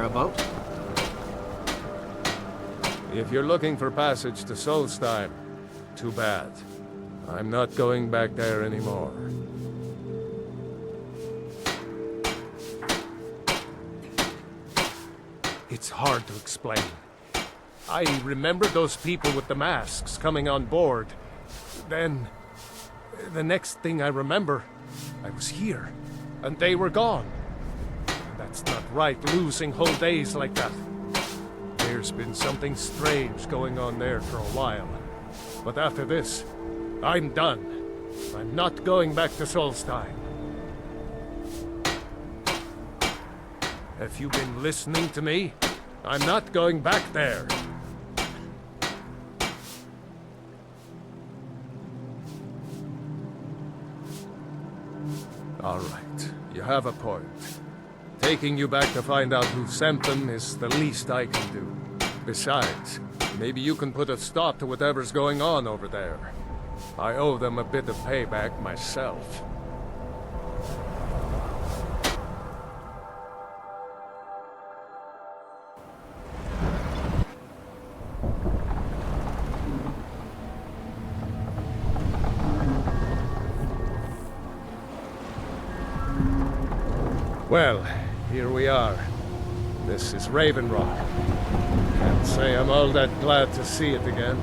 about? If you're looking for passage to Solstheim, too bad. I'm not going back there anymore. It's hard to explain. I remember those people with the masks coming on board. Then, the next thing I remember, I was here, and they were gone. That's not right, losing whole days like that. There's been something strange going on there for a while. But after this, I'm done. I'm not going back to Solstheim. Have you been listening to me? I'm not going back there. All right, you have a point. Taking you back to find out who sent them is the least I can do. Besides, maybe you can put a stop to whatever's going on over there. I owe them a bit of payback myself. Well, here we are. This is Raven Rock. Can't say I'm all that glad to see it again.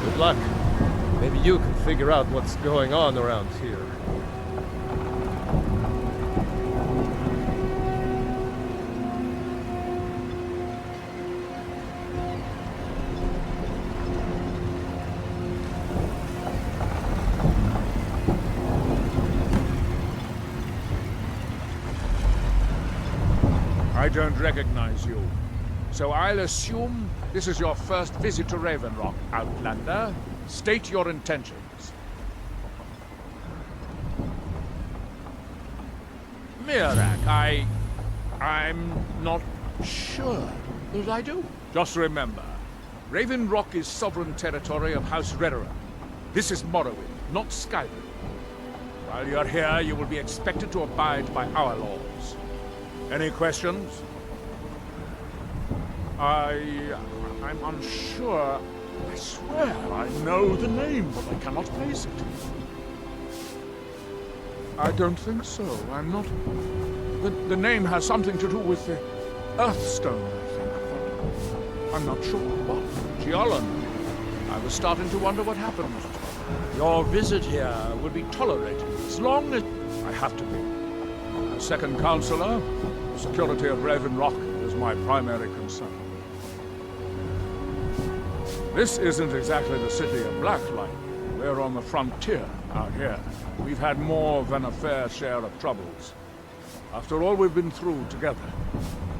Good luck. Maybe you can figure out what's going on around here. I don't recognize you. So I'll assume this is your first visit to Raven Rock, Outlander. State your intentions. Mirak, I'm not sure that I do. Just remember, Raven Rock is sovereign territory of House Redera. This is Morrowind, not Skyrim. While you're here, you will be expected to abide by our laws. Any questions? I'm unsure. I swear I know the name, but I cannot place it. I don't think so. I'm not... The name has something to do with the Earthstone, I think. But I'm not sure what. Giolan. I was starting to wonder what happened. Your visit here will be tolerated as long as... I have to be. As second counselor, the security of Raven Rock is my primary concern. This isn't exactly the city of Blacklight. We're on the frontier out here. We've had more than a fair share of troubles. After all we've been through together,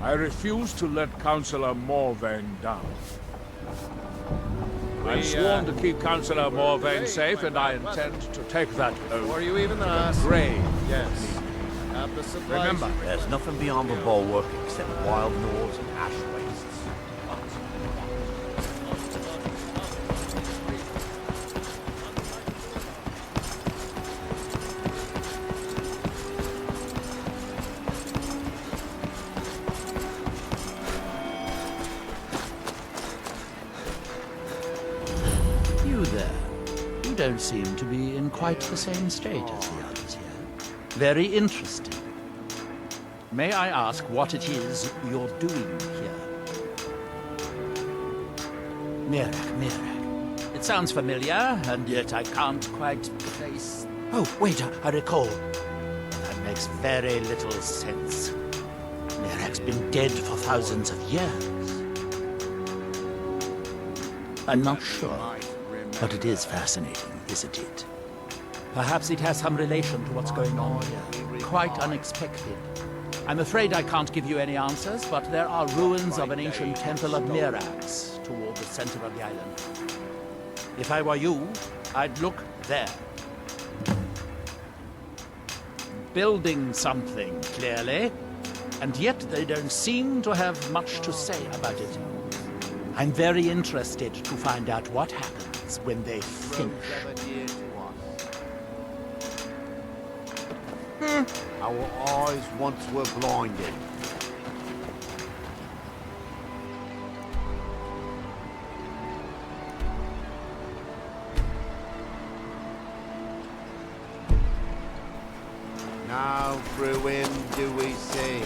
I refuse to let Councillor Morvain down. I'm sworn to keep Councillor Morvain safe, and I intend to take that oath. Or you even ask? Grave. Yes. Have the supplies. Remember, there's nothing beyond the bulwark except wild gnomes and ash wastes. You there. You don't seem to be in quite the same state as the others here. Very interesting. May I ask what it is you're doing here? Mirak. It sounds familiar, and yet I can't quite place... Oh, wait, I recall. That makes very little sense. Mirak's been dead for thousands of years. I'm not sure, but it is fascinating, isn't it? Perhaps it has some relation to what's going on here. Quite unexpected. I'm afraid I can't give you any answers, but there are ruins of an ancient temple of Mirax toward the center of the island. If I were you, I'd look there. Building something, clearly, and yet they don't seem to have much to say about it. I'm very interested to find out what happens when they finish. Our eyes once were blinded. Now through him do we see.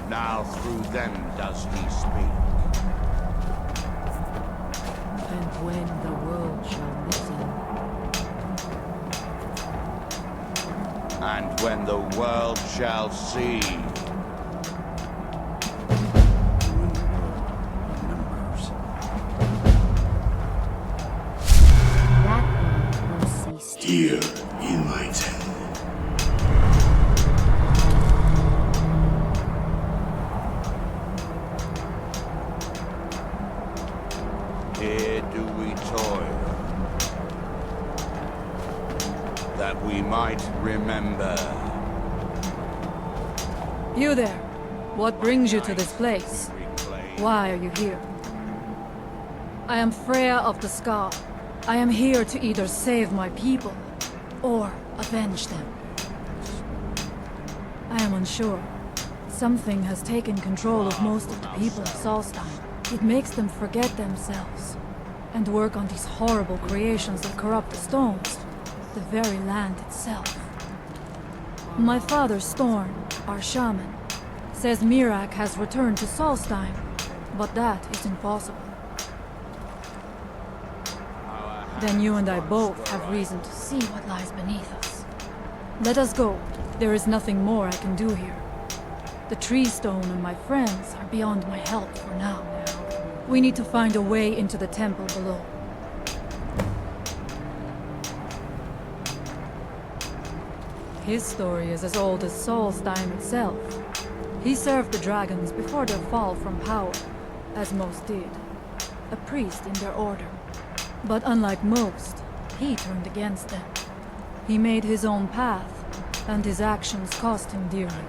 Now through them does he speak. And when the world shall miss and when the world shall see. That one will cease to Here in my tent. Here do we toil, that we might remember. You there. What brings you to this place? Why are you here? I am Freya of the Scar. I am here to either save my people, or avenge them. I am unsure. Something has taken control of most of the people of Solstein. It makes them forget themselves, and work on these horrible creations that corrupt the stones, the very land itself. My father, Storm, our shaman, says Miraak has returned to Solstein, but that is impossible. Then you and I both have reason to see what lies beneath us. Let us go. There is nothing more I can do here. The tree stone and my friends are beyond my help for now. We need to find a way into the temple below. His story is as old as Solstein itself. He served the dragons before their fall from power, as most did. A priest in their order. But unlike most, he turned against them. He made his own path, and his actions cost him dearly.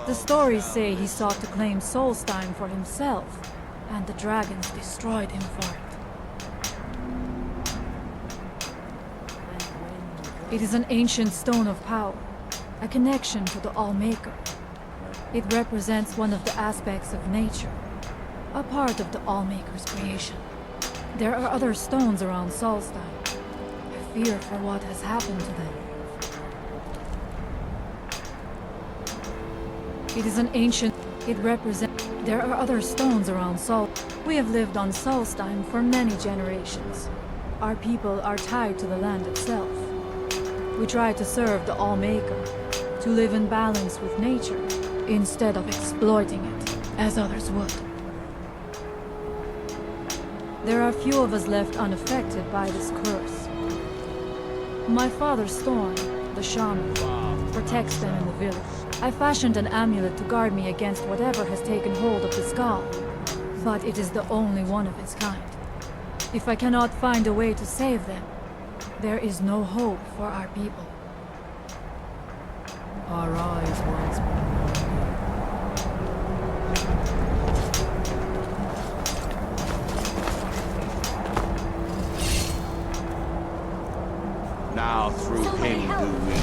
The stories say he sought to claim Solstein for himself, and the dragons destroyed him for it. It is an ancient stone of power, a connection to the All-Maker. It represents one of the aspects of nature, a part of the All-Maker's creation. There are other stones around Solstein. I fear for what has happened to them. It is an ancient... It represents... There are other stones around Sol. We have lived on Solstein for many generations. Our people are tied to the land itself. We try to serve the All-Maker, to live in balance with nature, instead of exploiting it, as others would. There are few of us left unaffected by this curse. My father, Storm, the shaman, protects them in the village. I fashioned an amulet to guard me against whatever has taken hold of the skull, but it is the only one of its kind. If I cannot find a way to save them, there is no hope for our people. Our eyes once were. Now through him do we...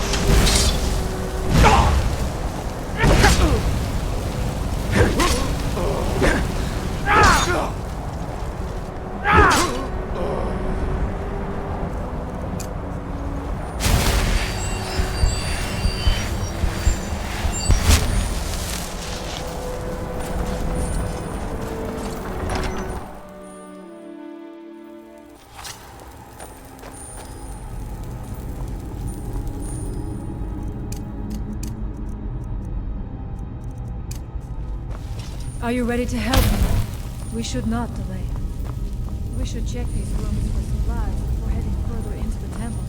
Are you ready to help me? We should not delay. We should check these rooms for supplies before heading further into the temple.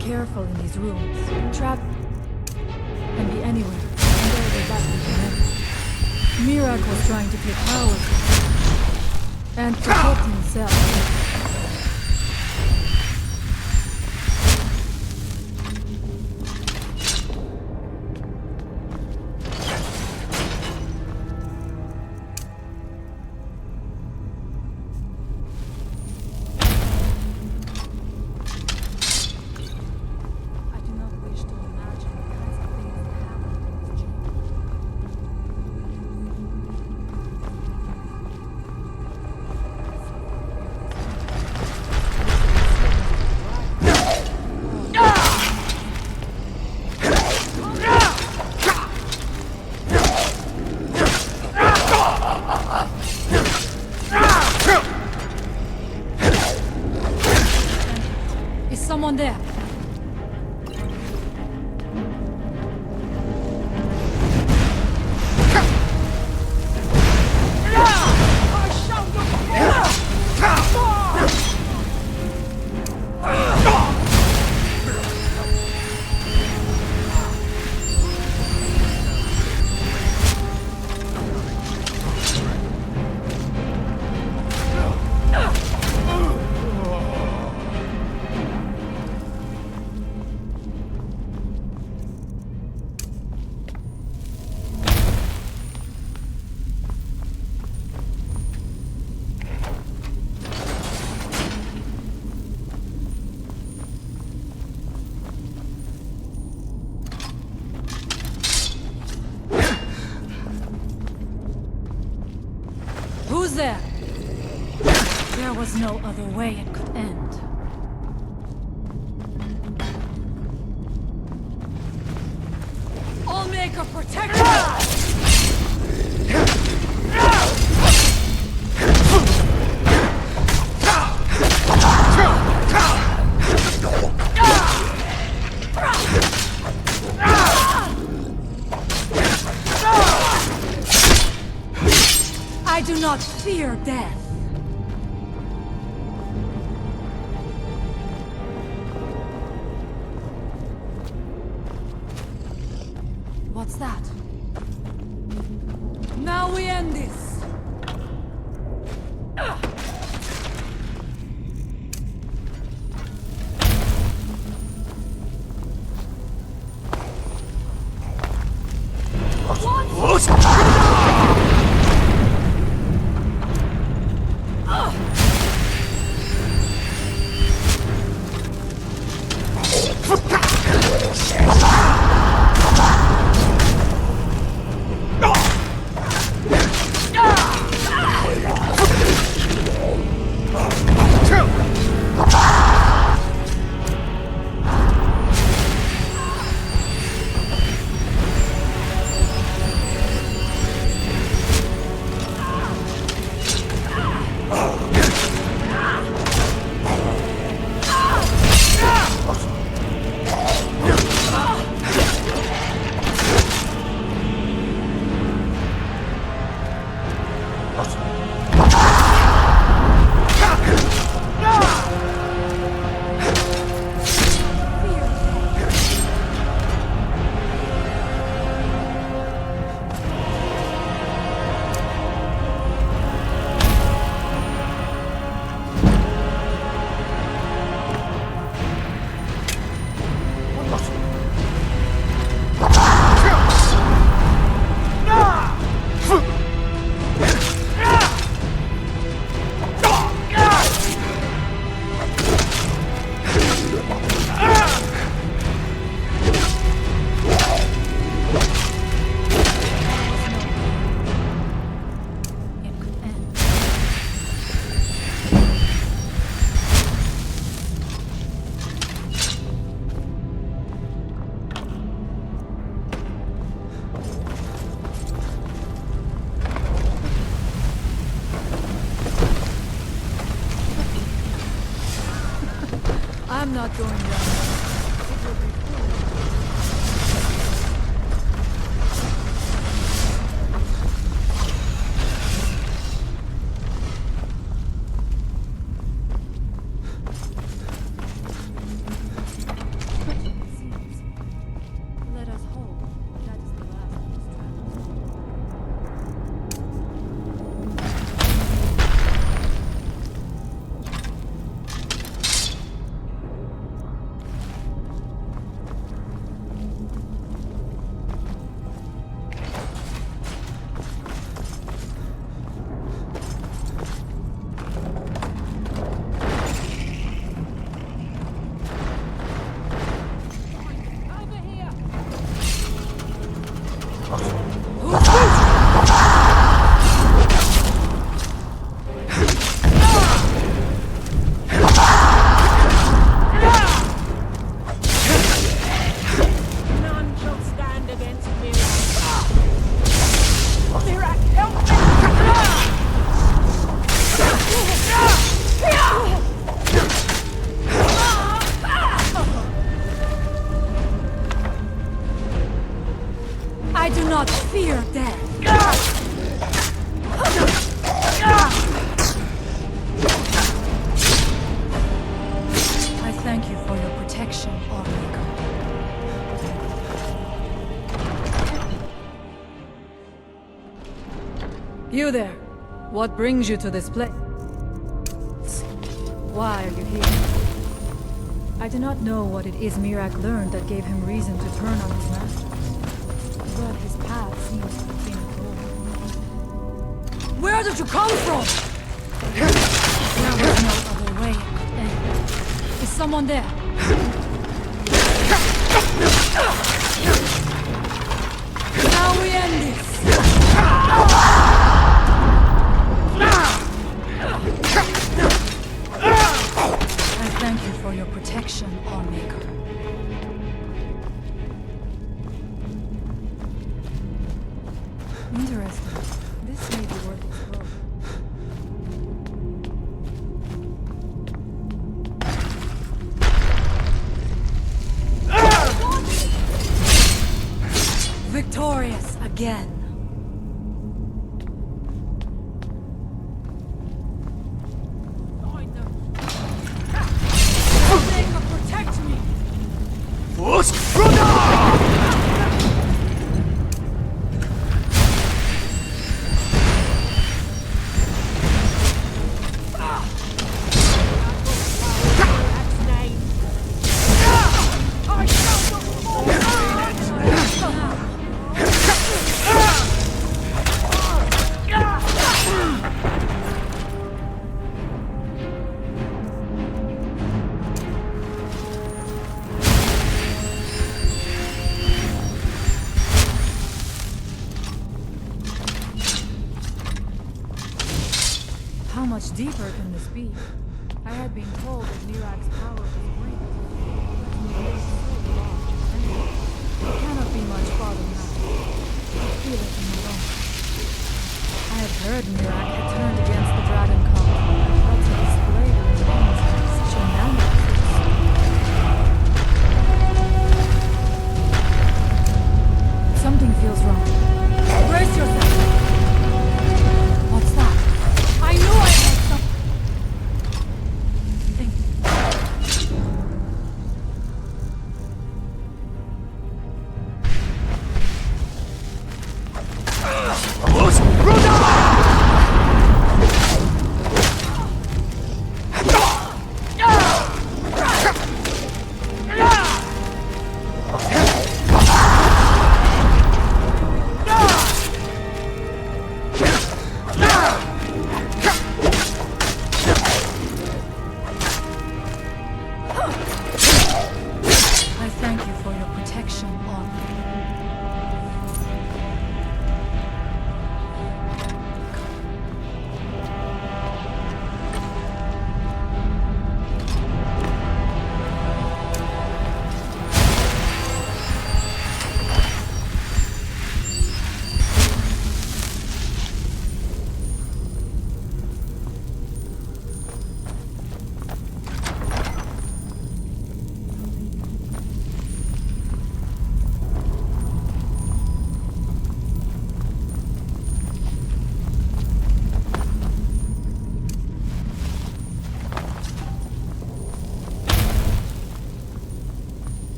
Careful in these rooms. Trap can be anywhere, and there is that we can enter. Miraak was trying to take power and protect himself. someone there. Who's there? There was no other way it could end. I'll make a protection! I do not fear death. What's that? Now we end this. I'm not going down. It will be Let us hope that is the last of this travel. you there. What brings you to this place? Why are you here? I do not know what it is Mirac learned that gave him reason to turn on his master. But his path seems to have been a goal. Where did you come from? There was no other way. Is someone there? Now we end this! I thank you for your protection, Lawmaker. Interesting. This may be worth exploring. Victorious again. Protect me. How much deeper can this be? I had been told that Mirac's power was great. But it is so large and endless. It cannot be much farther now. I feel it in my bones. I have heard Mirac had turned against the Dragon Cult, but to display the remains of such a manner. Something feels wrong. Brace yourself! What's that? I knew I had something.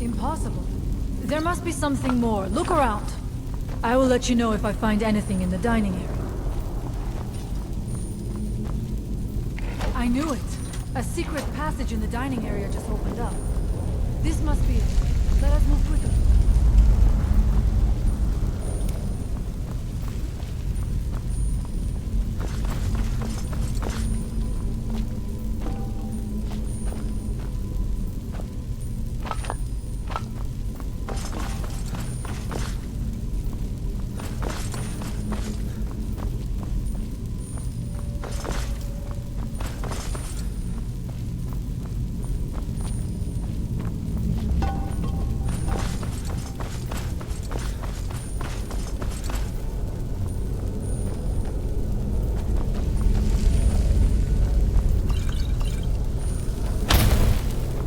Impossible. There must be something more. Look around. I will let you know if I find anything in the dining area. I knew it. A secret passage in the dining area just opened up. This must be it. Let us move quickly.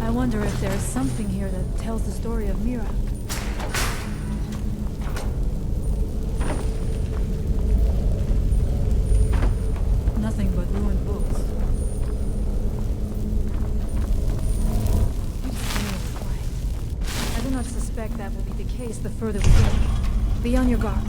I wonder if there is something here that tells the story of Mirac. Nothing but ruined books. It's quiet. I do not suspect that will be the case the further we go. Be on your guard.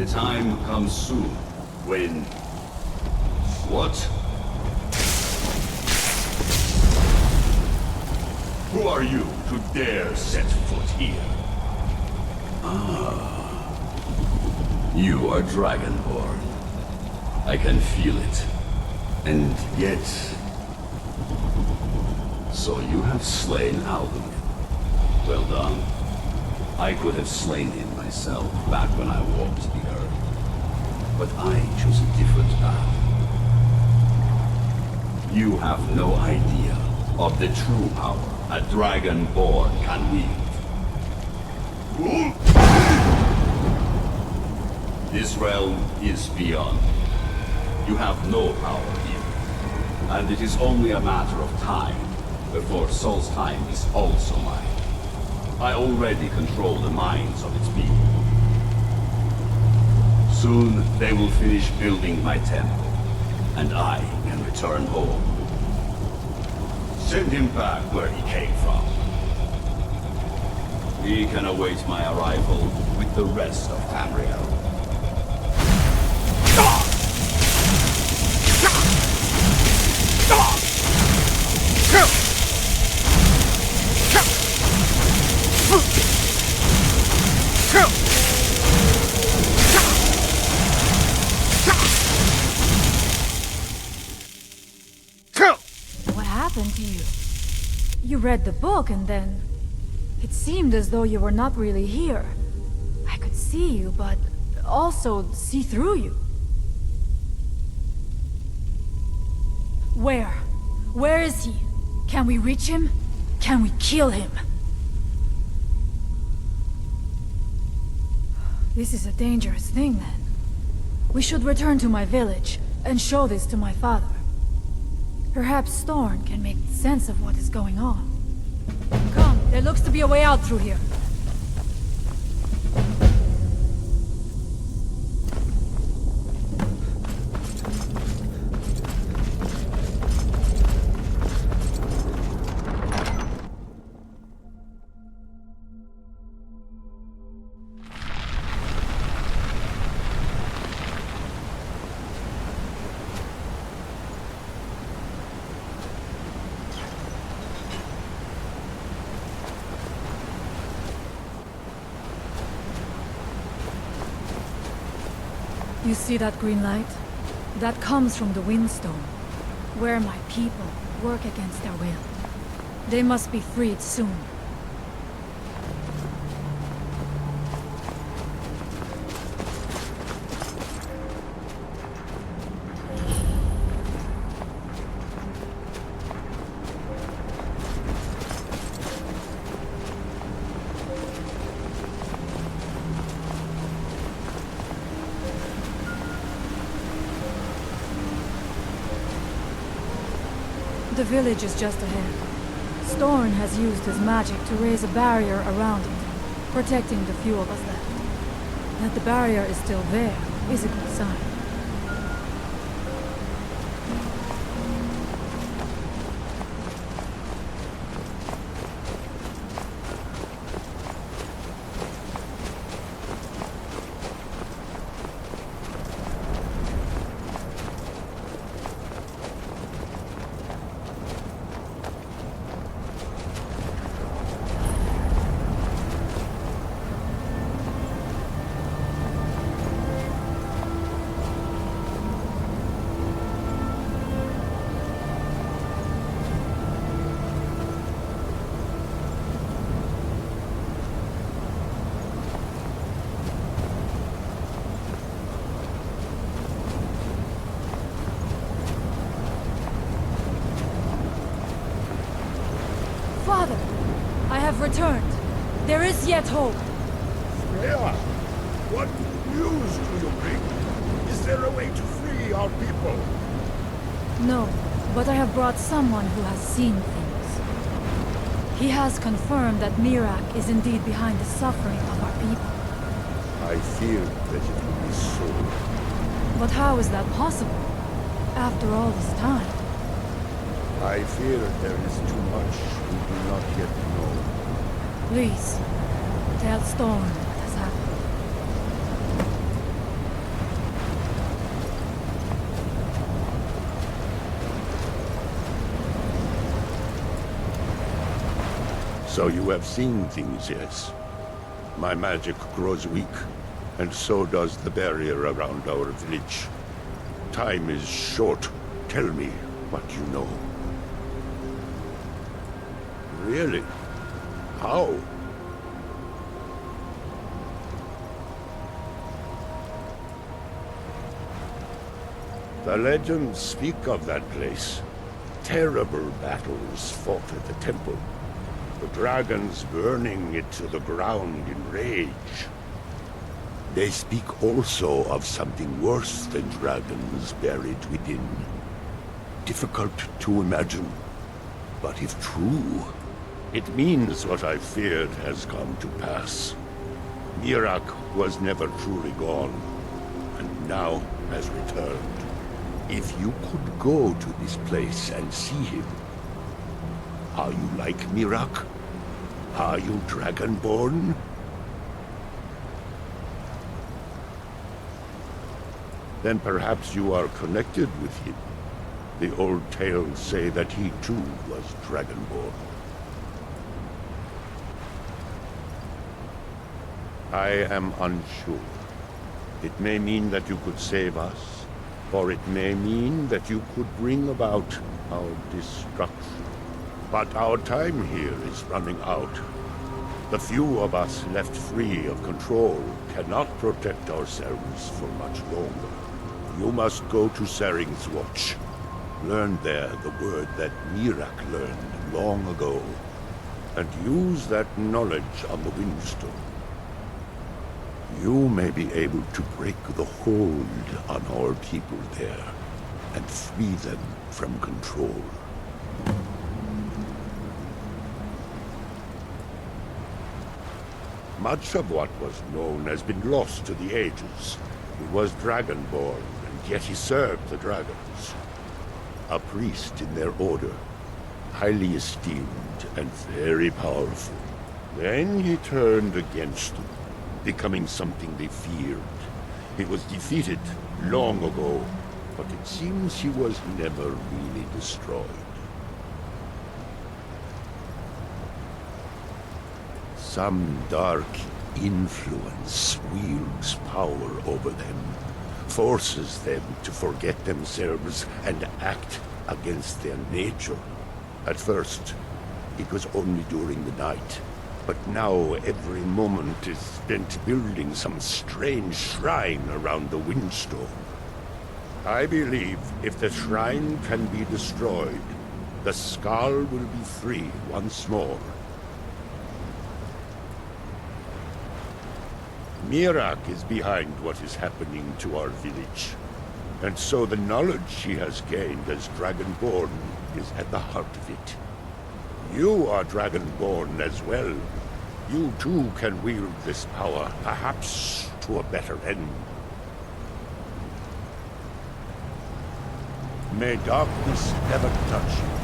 time comes soon when... What? Who are you to dare set foot here? You are Dragonborn. I can feel it. And yet... So you have slain Alvin. Well done. I could have slain him myself back when I walked the earth. But I chose a different path. You have no idea of the true power a Dragonborn can wield. This realm is beyond. You have no power here. And it is only a matter of time before Sol's time is also mine. I already control the minds of its people. Soon they will finish building my temple, and I can return home. Send him back where he came from. He can await my arrival with the rest of Tamriel. What happened to you? You read the book and then... It seemed as though you were not really here. I could see you, but also see through you. Where? Where is he? Can we reach him? Can we kill him? This is a dangerous thing, then. We should return to my village and show this to my father. Perhaps Storn can make sense of what is going on. Come, there looks to be a way out through here. You see that green light? That comes from the Windstone, where my people work against their will. They must be freed soon. The village is just ahead. Storn has used his magic to raise a barrier around it, protecting the few of us left. That the barrier is still there is a good sign. Father, I have returned. There is yet hope. Freya, what news do you bring? Is there a way to free our people? No, but I have brought someone who has seen things. He has confirmed that Mirak is indeed behind the suffering of our people. I feared that it would be so. But how is that possible? After all this time? I fear there is too much we do not yet know. Please, tell Storm what has happened. So you have seen things, yes? My magic grows weak, and so does the barrier around our village. Time is short. Tell me what you know. Really? How? The legends speak of that place. Terrible battles fought at the temple. The dragons burning it to the ground in rage. They speak also of something worse than dragons buried within. Difficult to imagine, but if true, it means what I feared has come to pass. Mirak was never truly gone, and now has returned. If you could go to this place and see him, are you like Mirak? Are you Dragonborn? Then perhaps you are connected with him. The old tales say that he too was Dragonborn. I am unsure. It may mean that you could save us, or it may mean that you could bring about our destruction. But our time here is running out. The few of us left free of control cannot protect ourselves for much longer. You must go to Saring's Watch. Learn there the word that Mirak learned long ago, and use that knowledge on the Windstone. You may be able to break the hold on our people there, and free them from control. Much of what was known has been lost to the ages. He was Dragonborn, and yet he served the dragons. A priest in their order, highly esteemed and very powerful. Then he turned against them, becoming something they feared. He was defeated long ago, but it seems he was never really destroyed. Some dark influence wields power over them, forces them to forget themselves and act against their nature. At first, it was only during the night, but now every moment is spent building some strange shrine around the Windstone. I believe if the shrine can be destroyed, the Skull will be free once more. Mirak is behind what is happening to our village, and so the knowledge she has gained as Dragonborn is at the heart of it. You are Dragonborn as well. You too can wield this power, perhaps to a better end. May darkness never touch you.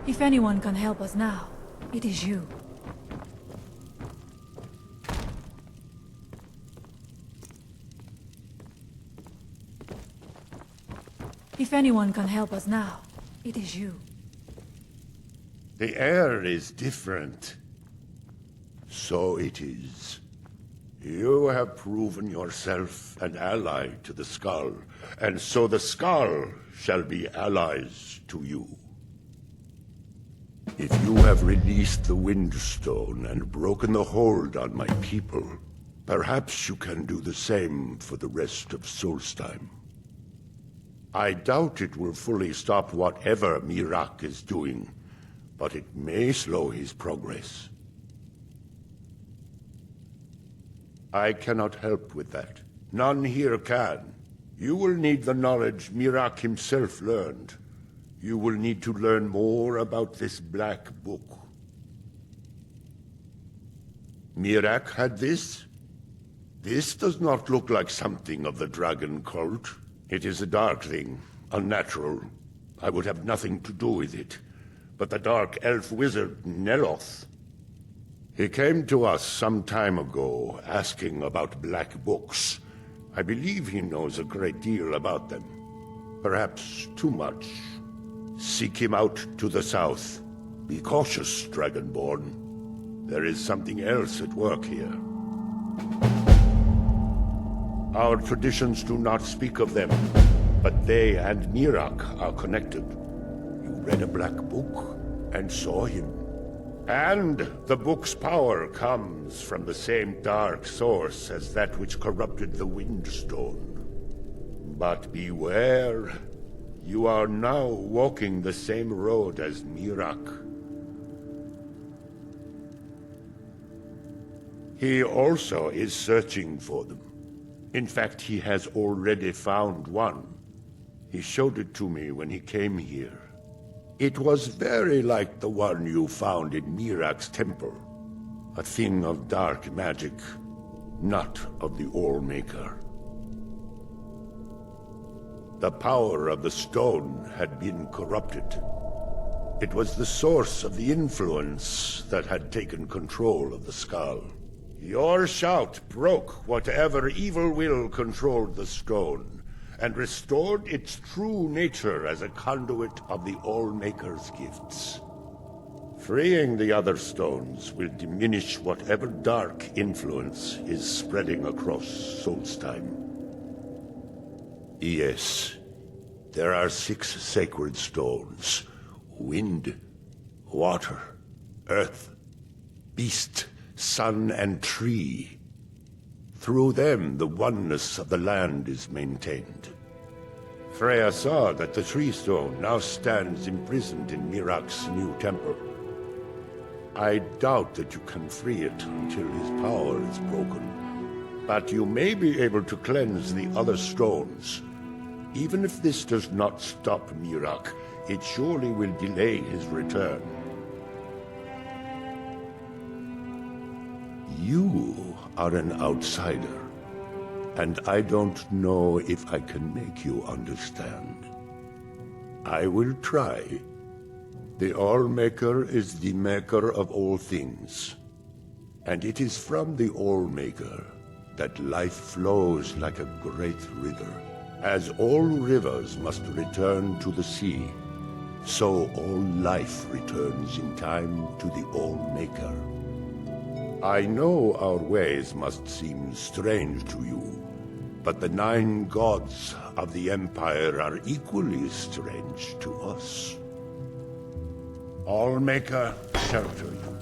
If anyone can help us now, it is you. If anyone can help us now, it is you. The air is different. So it is. You have proven yourself an ally to the Skull, and so the Skull shall be allies to you. If you have released the Windstone and broken the hold on my people, perhaps you can do the same for the rest of Solstheim. I doubt it will fully stop whatever Miraak is doing, but it may slow his progress. I cannot help with that. None here can. You will need the knowledge Miraak himself learned. You will need to learn more about this black book. Miraak had this? This does not look like something of the dragon cult. It is a dark thing, unnatural. I would have nothing to do with it. But the dark elf wizard, Neloth, he came to us some time ago, asking about black books. I believe he knows a great deal about them. Perhaps too much. Seek him out to the south. Be cautious, Dragonborn. There is something else at work here. Our traditions do not speak of them, but they and Miraak are connected. You read a black book and saw him. And the book's power comes from the same dark source as that which corrupted the Windstone. But beware, you are now walking the same road as Miraak. He also is searching for them. In fact, he has already found one. He showed it to me when he came here. It was very like the one you found in Miraak's temple. A thing of dark magic, not of the All-Maker. The power of the stone had been corrupted. It was the source of the influence that had taken control of the skull. Your shout broke whatever evil will controlled the stone, and restored its true nature as a conduit of the All-Maker's gifts. Freeing the other stones will diminish whatever dark influence is spreading across Solstheim. Yes, there are 6 sacred stones: wind, water, earth, beast, sun, and tree. Through them, the oneness of the land is maintained. Freya saw that the tree stone now stands imprisoned in Miraak's new temple. I doubt that you can free it until his power is broken. But you may be able to cleanse the other stones. Even if this does not stop Miraak, it surely will delay his return. You are an outsider, and I don't know if I can make you understand. I will try. The All-Maker is the maker of all things, and it is from the All-Maker that life flows like a great river. As all rivers must return to the sea, so all life returns in time to the All-Maker. I know our ways must seem strange to you, but the 9 gods of the Empire are equally strange to us. All-Maker, shelter you.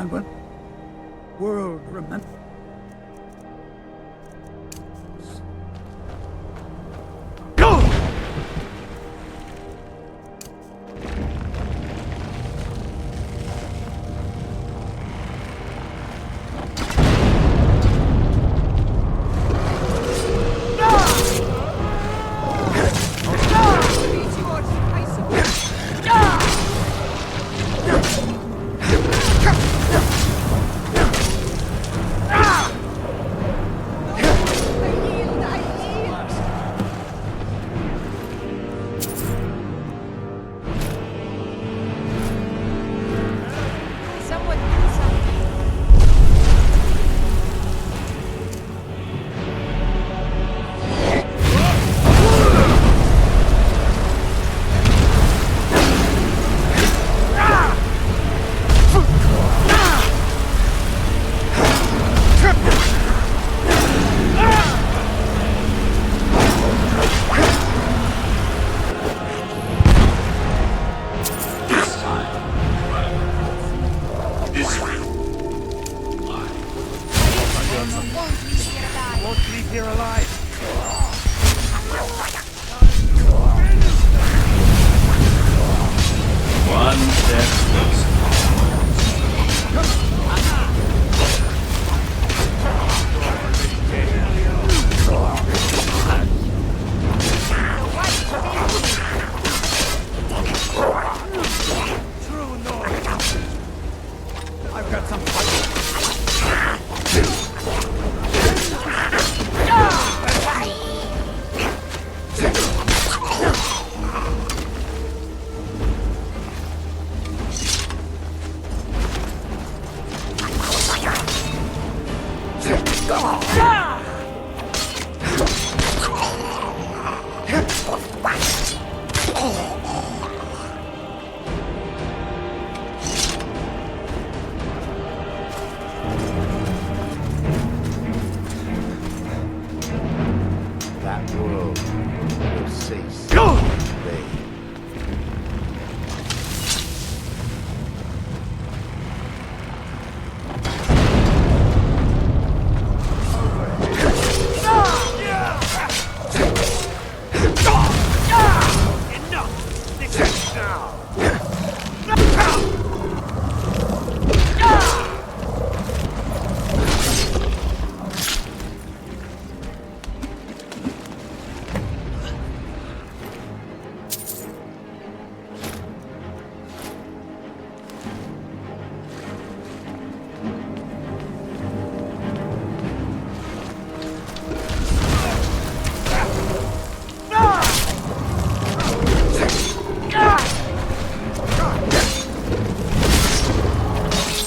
And when world remember.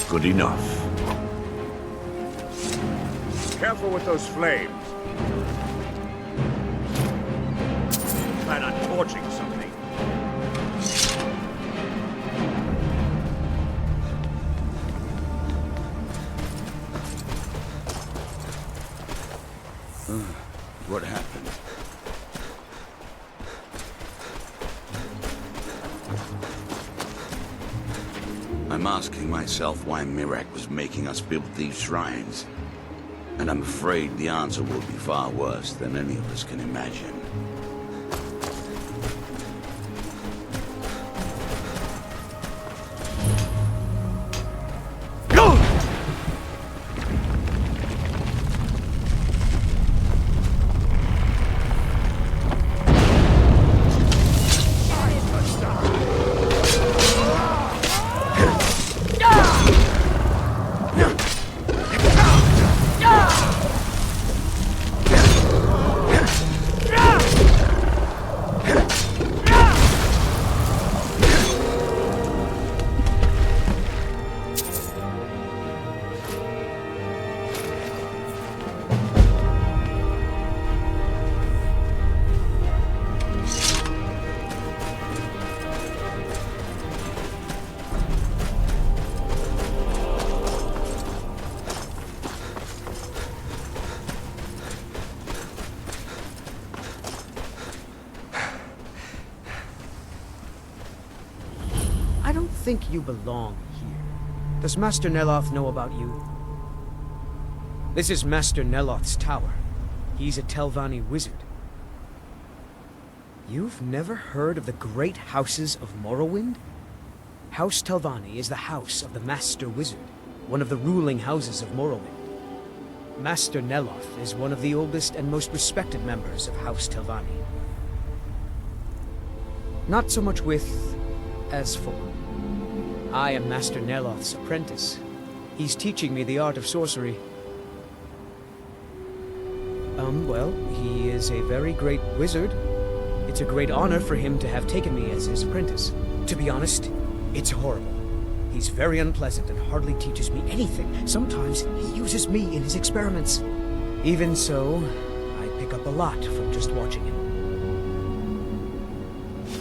Good enough. Careful with those flames. Plan on torching something. What happened? I'm asking myself why Mirak was making us build these shrines. And I'm afraid the answer will be far worse than any of us can imagine. I don't think you belong here. Does Master Neloth know about you? This is Master Neloth's tower. He's a Telvanni wizard. You've never heard of the great houses of Morrowind? House Telvanni is the house of the Master Wizard, one of the ruling houses of Morrowind. Master Neloth is one of the oldest and most respected members of House Telvanni. Not so much with as for. I am Master Neloth's apprentice. He's teaching me the art of sorcery. Well, he is a very great wizard. It's a great honor for him to have taken me as his apprentice. To be honest, it's horrible. He's very unpleasant and hardly teaches me anything. Sometimes he uses me in his experiments. Even so, I pick up a lot from just watching him.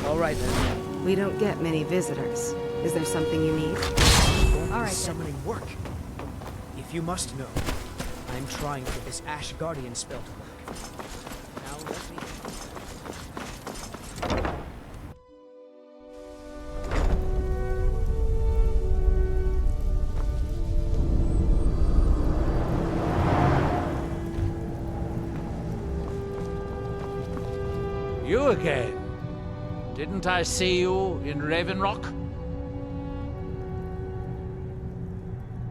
All right, then. We don't get many visitors. Is there something you need? All right, summoning work. If you must know, I'm trying to get this Ash Guardian spell to work. Now let me... You again? Didn't I see you in Raven Rock?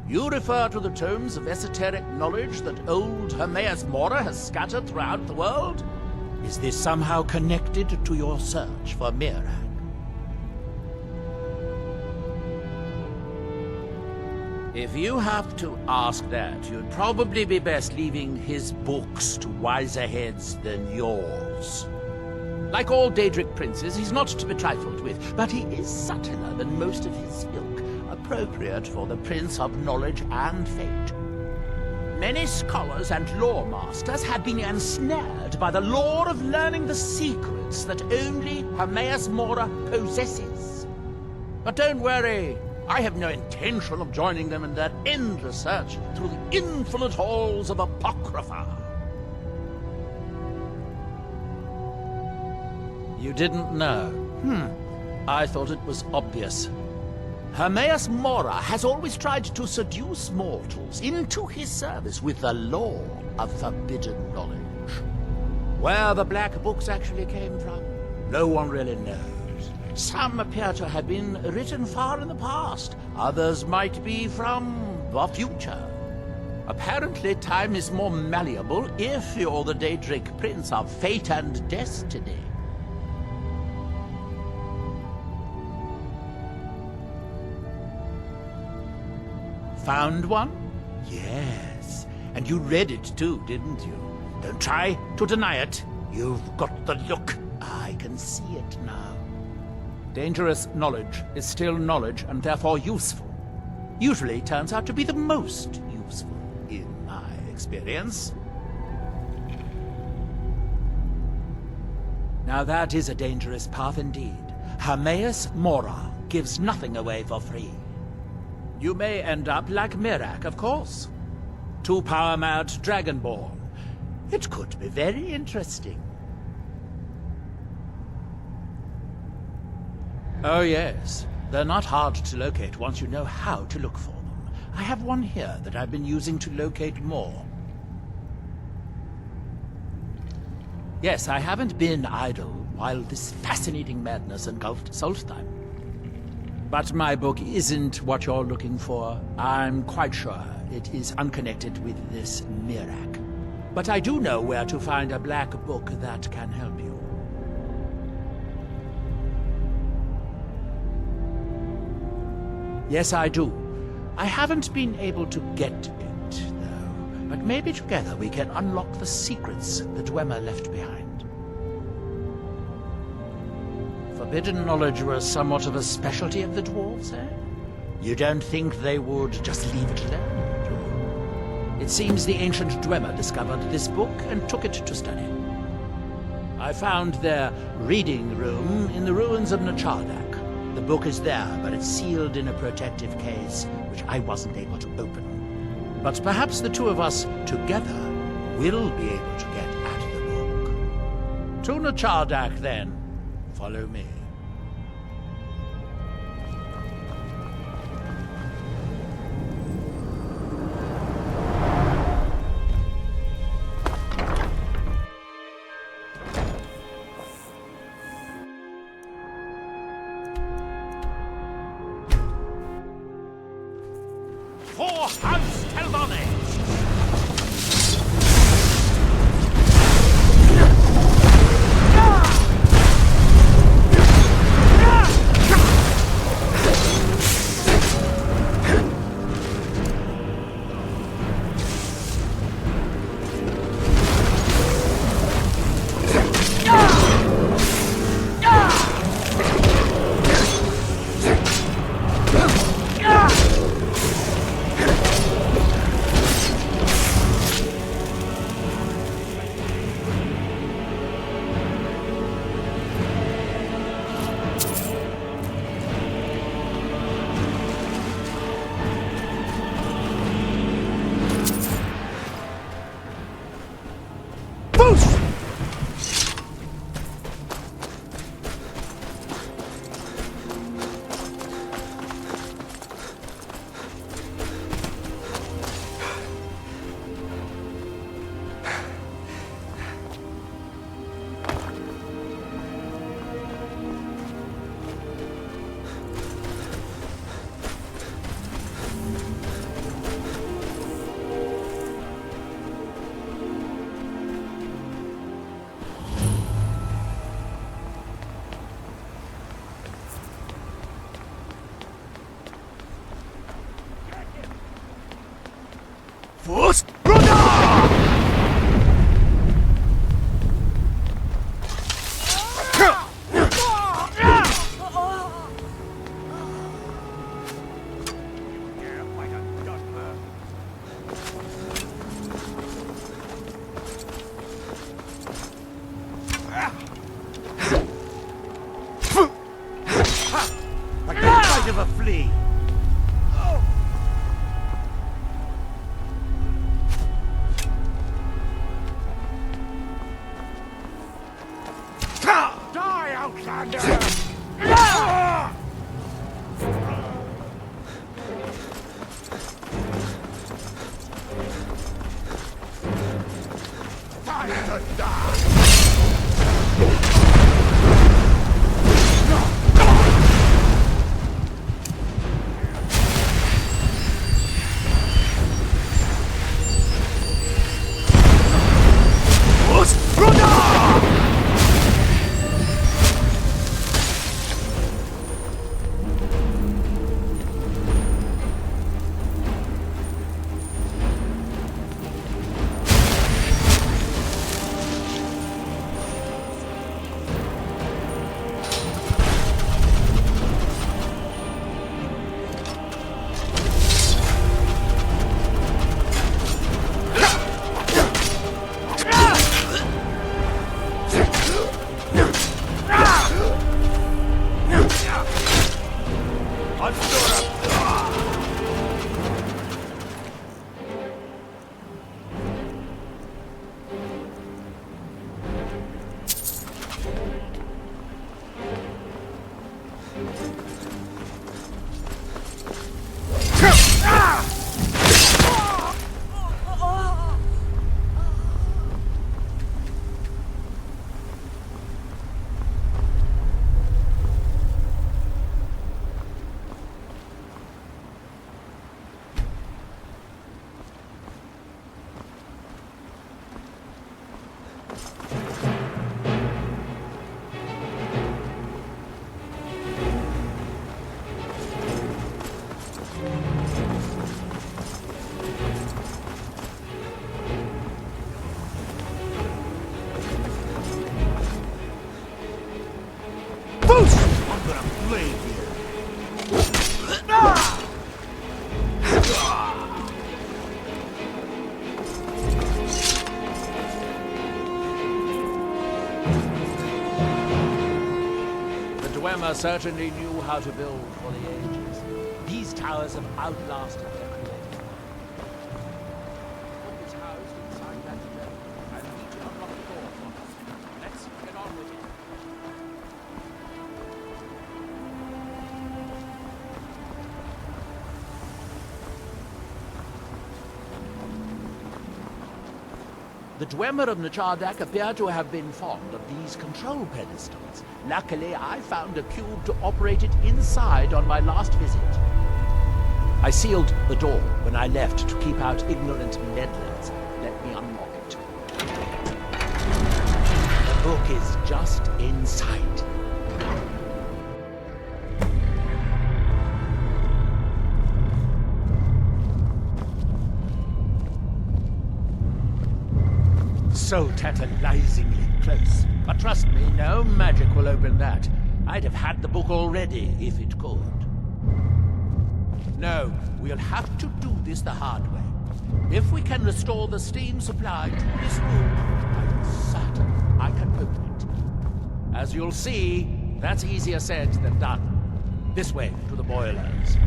You refer to the tomes of esoteric knowledge that old Hermaeus Mora has scattered throughout the world? Is this somehow connected to your search for Mirag? If you have to ask that, you'd probably be best leaving his books to wiser heads than yours. Like all Daedric princes, he's not to be trifled with, but he is subtler than most of his ilk, appropriate for the Prince of Knowledge and Fate. Many scholars and lore masters have been ensnared by the lure of learning the secrets that only Hermaeus Mora possesses. But don't worry, I have no intention of joining them in their endless search through the infinite halls of Apocrypha. You didn't know? I thought it was obvious. Hermaeus Mora has always tried to seduce mortals into his service with the lore of forbidden knowledge. Where the Black Books actually came from, no one really knows. Some appear to have been written far in the past. Others might be from the future. Apparently, time is more malleable if you're the Daedric Prince of Fate and Destiny. Found one? Yes. And you read it too, didn't you? Don't try to deny it. You've got the look. I can see it now. Dangerous knowledge is still knowledge and therefore useful. Usually turns out to be the most useful, in my experience. Now that is a dangerous path indeed. Hermaeus Mora gives nothing away for free. You may end up like Mirag, of course. Too power-mad Dragonborn. It could be very interesting. Oh yes, they're not hard to locate once you know how to look for them. I have one here that I've been using to locate more. Yes, I haven't been idle while this fascinating madness engulfed Solstheim. But my book isn't what you're looking for. I'm quite sure it is unconnected with this Mirag. But I do know where to find a black book that can help you. Yes, I do. I haven't been able to get it, though. But maybe together we can unlock the secrets the Dwemer left behind. Forbidden knowledge was somewhat of a specialty of the dwarves, eh? You don't think they would just leave it alone, do you? It seems the ancient Dwemer discovered this book and took it to study. I found their reading room in the ruins of Nachardak. The book is there, but it's sealed in a protective case, which I wasn't able to open. But perhaps the two of us, together, will be able to get at the book. To Nachardak, then. Follow me. Poor house held on edge! First, like the bite of a flea. Die, Outlander! Time to die! Certainly knew how to build for the ages. These towers have outlasted their creators. What is housed inside that gem? I need to unlock the door for us. Let's get on with it. The Dwemer of Nachardak appear to have been fond of these control pedestals. Luckily, I found a cube to operate it inside on my last visit. I sealed the door when I left to keep out ignorant meddlers. Let me unlock it. The book is just inside. So tantalizingly close. But trust me, no magic will open that. I'd have had the book already if it could. No, we'll have to do this the hard way. If we can restore the steam supply to this room, I'm certain I can open it. As you'll see, that's easier said than done. This way to the boilers.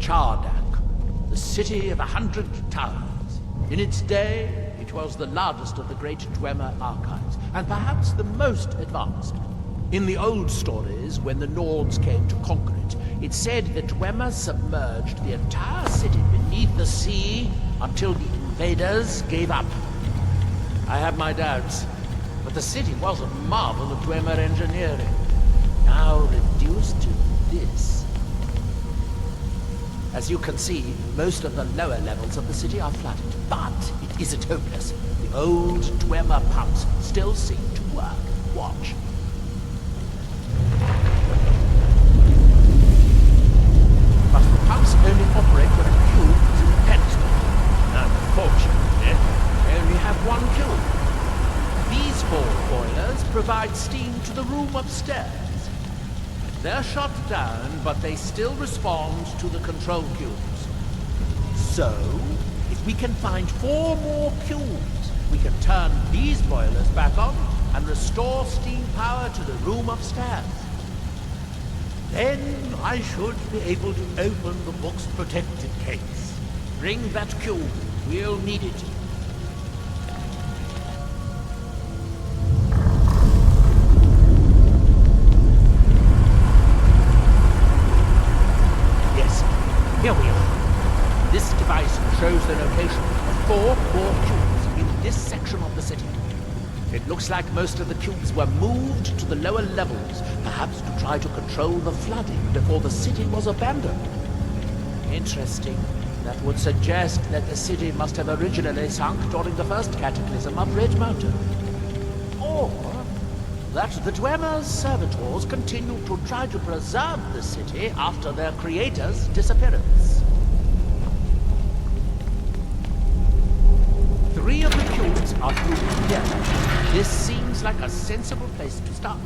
Chardak, the city of 100 towers. In its day, it was the largest of the great Dwemer archives, and perhaps the most advanced. In the old stories, when the Nords came to conquer it, it said that Dwemer submerged the entire city beneath the sea until the invaders gave up. I have my doubts, but the city was a marvel of Dwemer engineering, now reduced to this. As you can see, most of the lower levels of the city are flooded, but it isn't hopeless. The old Dwemer pumps still seem to work. Watch. But the pumps only operate when a cube is in the pedestal. Unfortunately, they only have one cube. These 4 boilers provide steam to the room upstairs. They're shut down, but they still respond to the control cubes. So, if we can find 4 more cubes, we can turn these boilers back on and restore steam power to the room upstairs. Then I should be able to open the book's protected case. Bring that cube. We'll need it. Here we are. This device shows the location of 4 more cubes in this section of the city. It looks like most of the cubes were moved to the lower levels, perhaps to try to control the flooding before the city was abandoned. Interesting. That would suggest that the city must have originally sunk during the first cataclysm of Red Mountain. Or that the Dwemer's servitors continued to try to preserve the city after their creator's disappearance. 3 of the cubes are through here. This seems like a sensible place to start.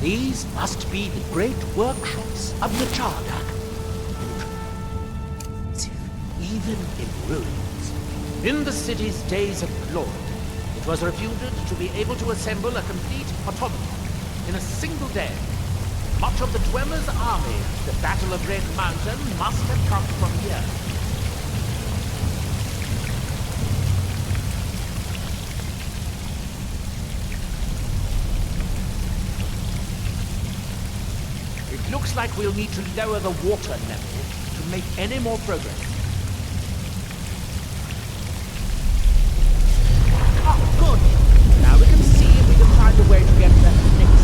These must be the great workshops of the Chardak. Even in ruins. In the city's days of glory, it was reputed to be able to assemble a complete automaton in a single day. Much of the Dwemer's army at the Battle of Red Mountain must have come from here. It looks like we'll need to lower the water level to make any more progress. Oh, good! Now we can see if we can find a way to get there next.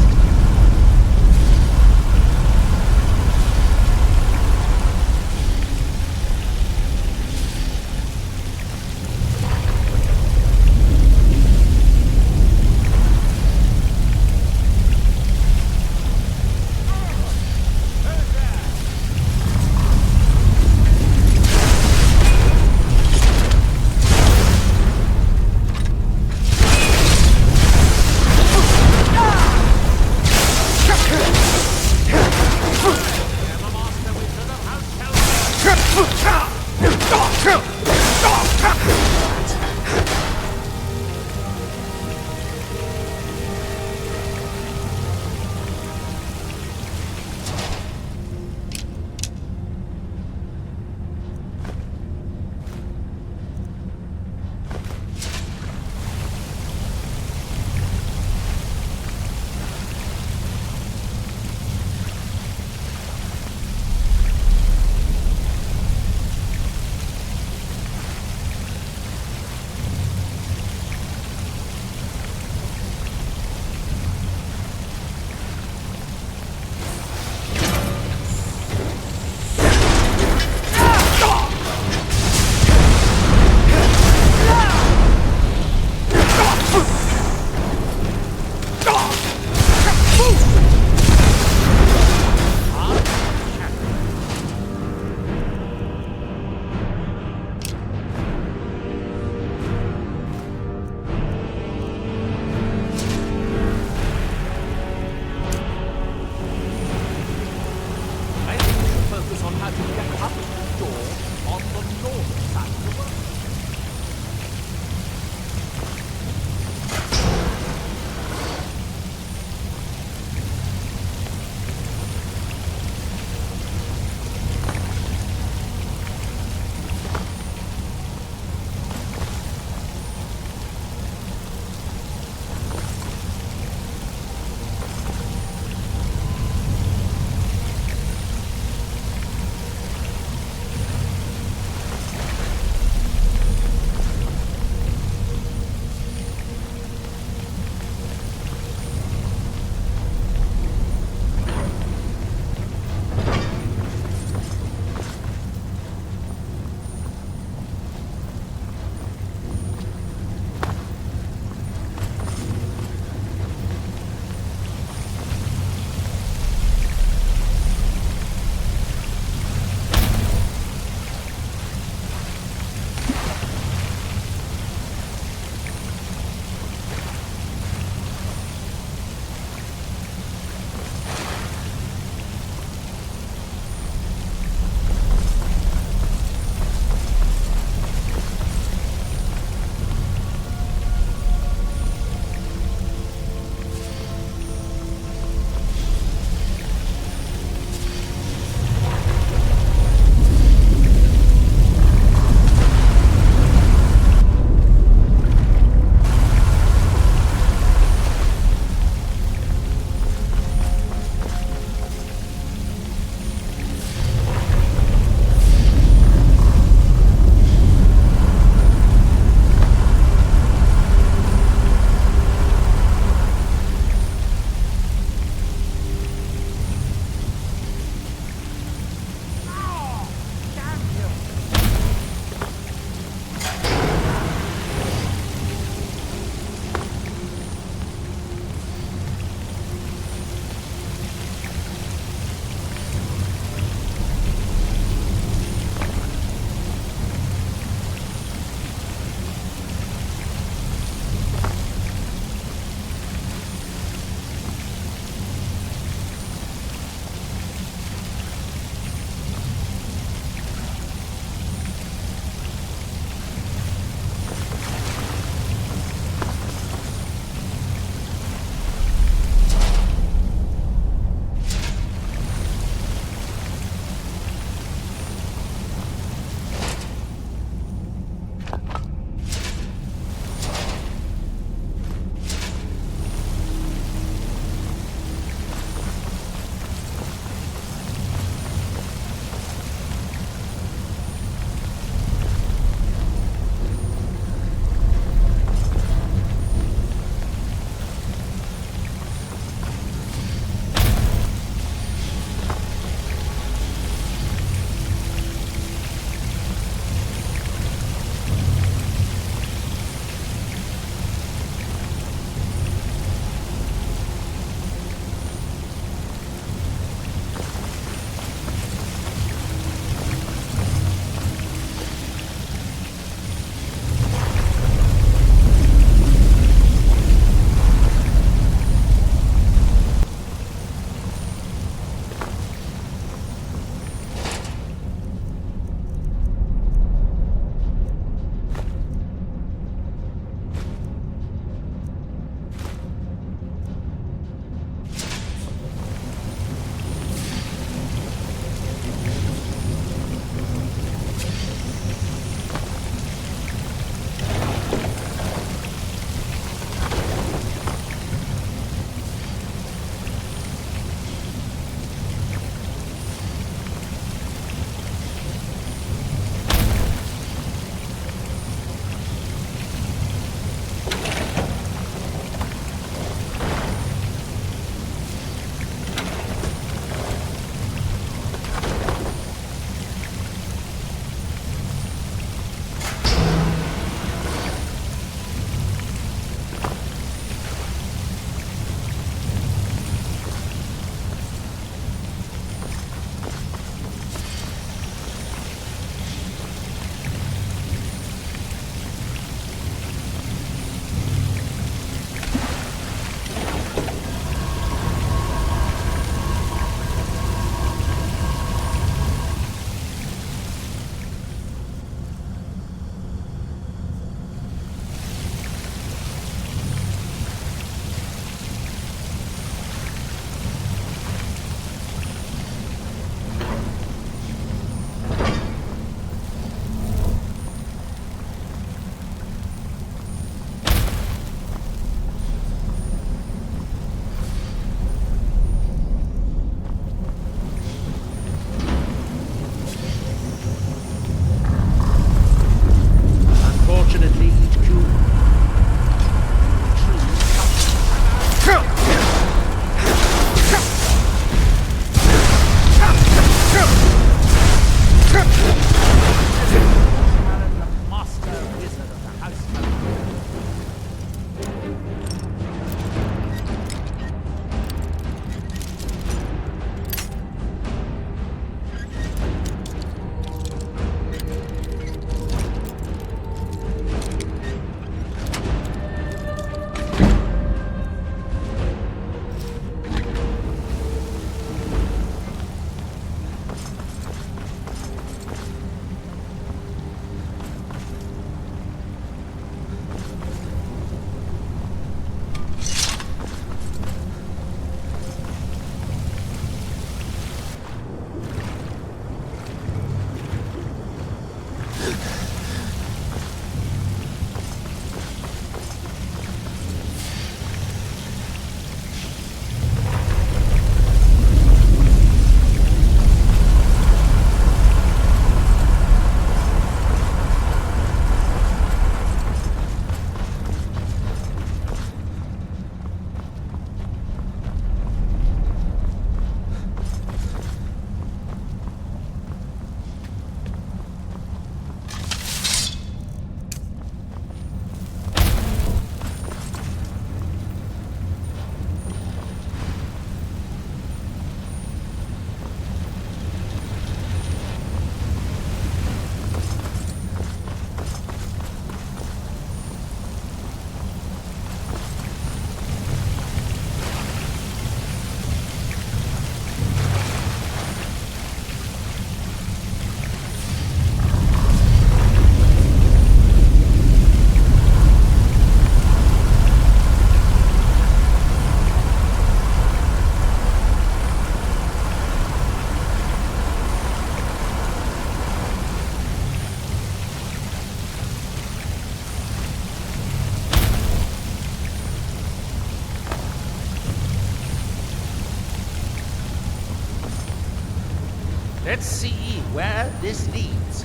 Let's see where this leads.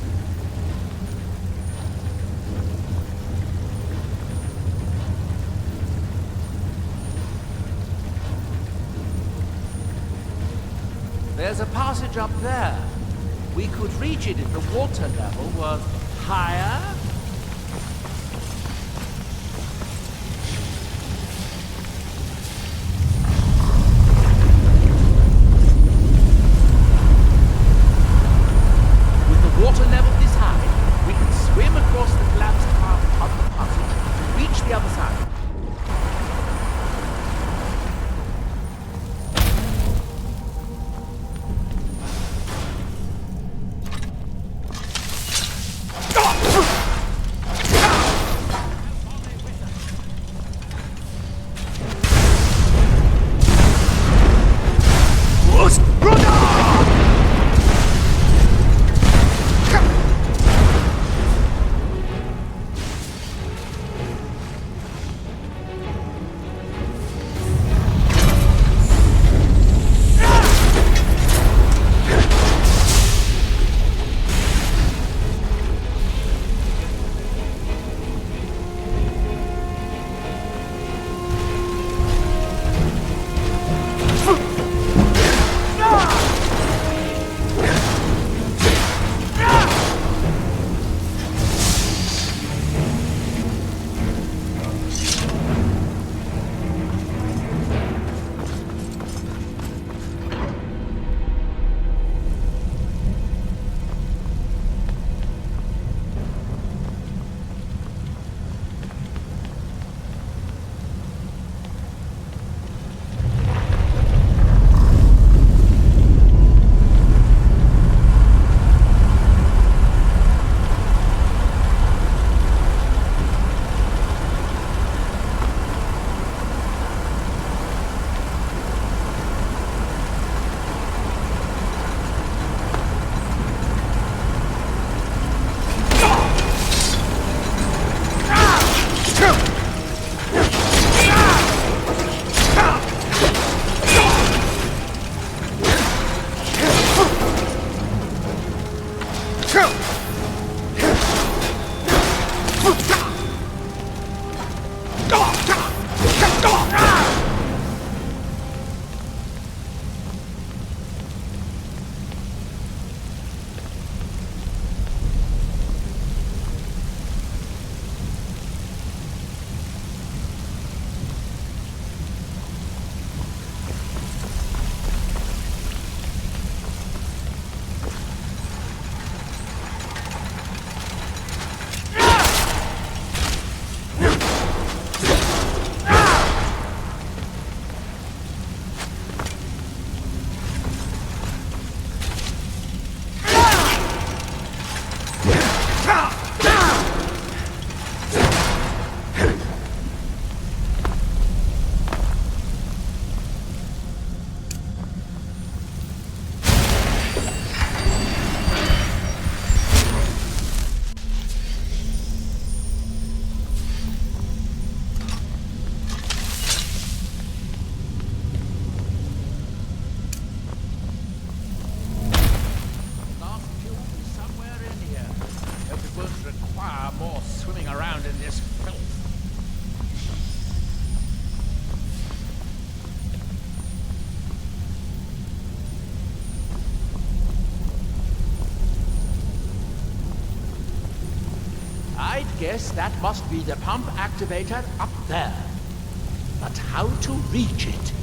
There's a passage up there. We could reach it if the water level was higher. With the water level this high, we can swim across the collapsed path of the passage to reach the other side. Guess that must be the pump activator up there. But how to reach it?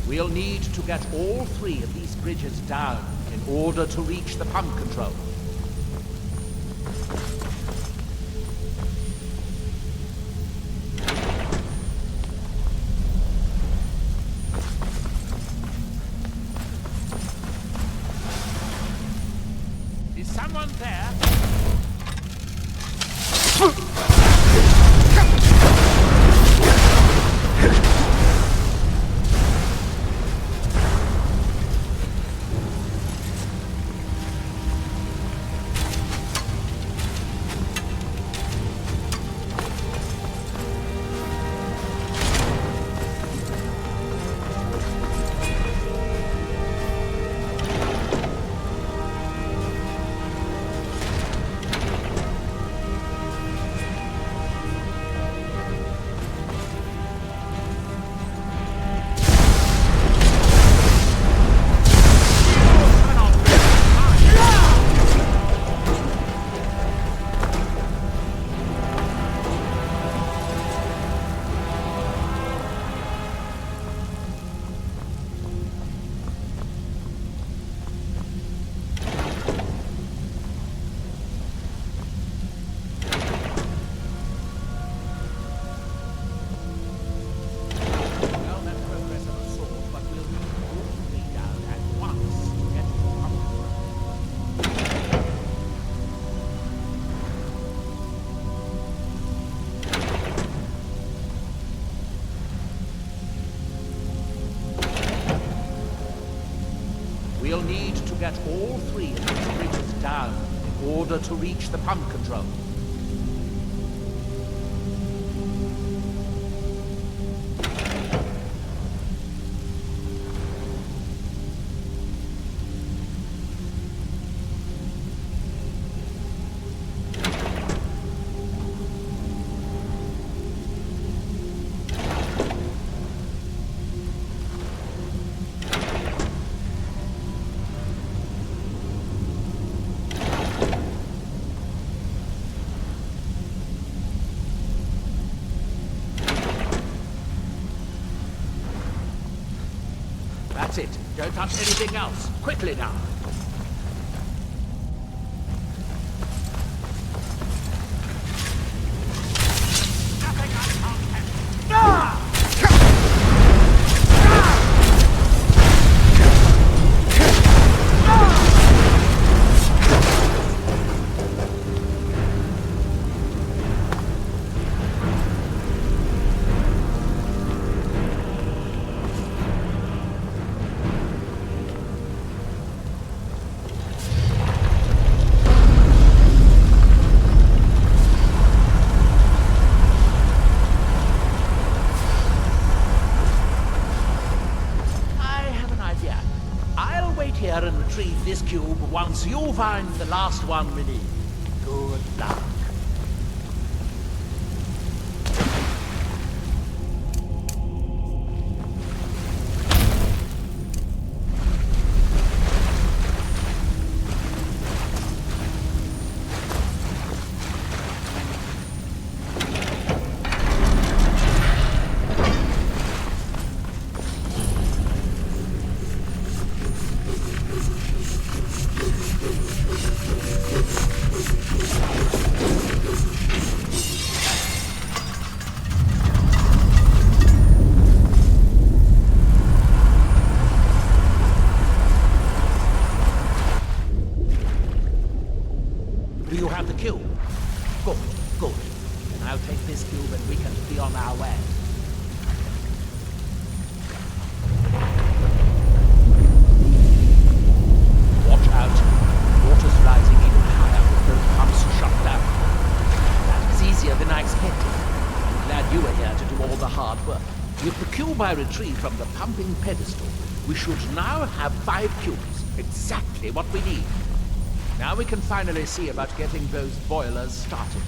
We'll need to get all three of these bridges down in order to reach the pump control. Is someone there? will need to get all 3 of these bridges down in order to reach the pump control. That's it. Don't touch anything else. Quickly now. And retrieve this cube once you find the last one we need. Good luck. Retrieve from the pumping pedestal, we should now have 5 cubes, exactly what we need. Now we can finally see about getting those boilers started.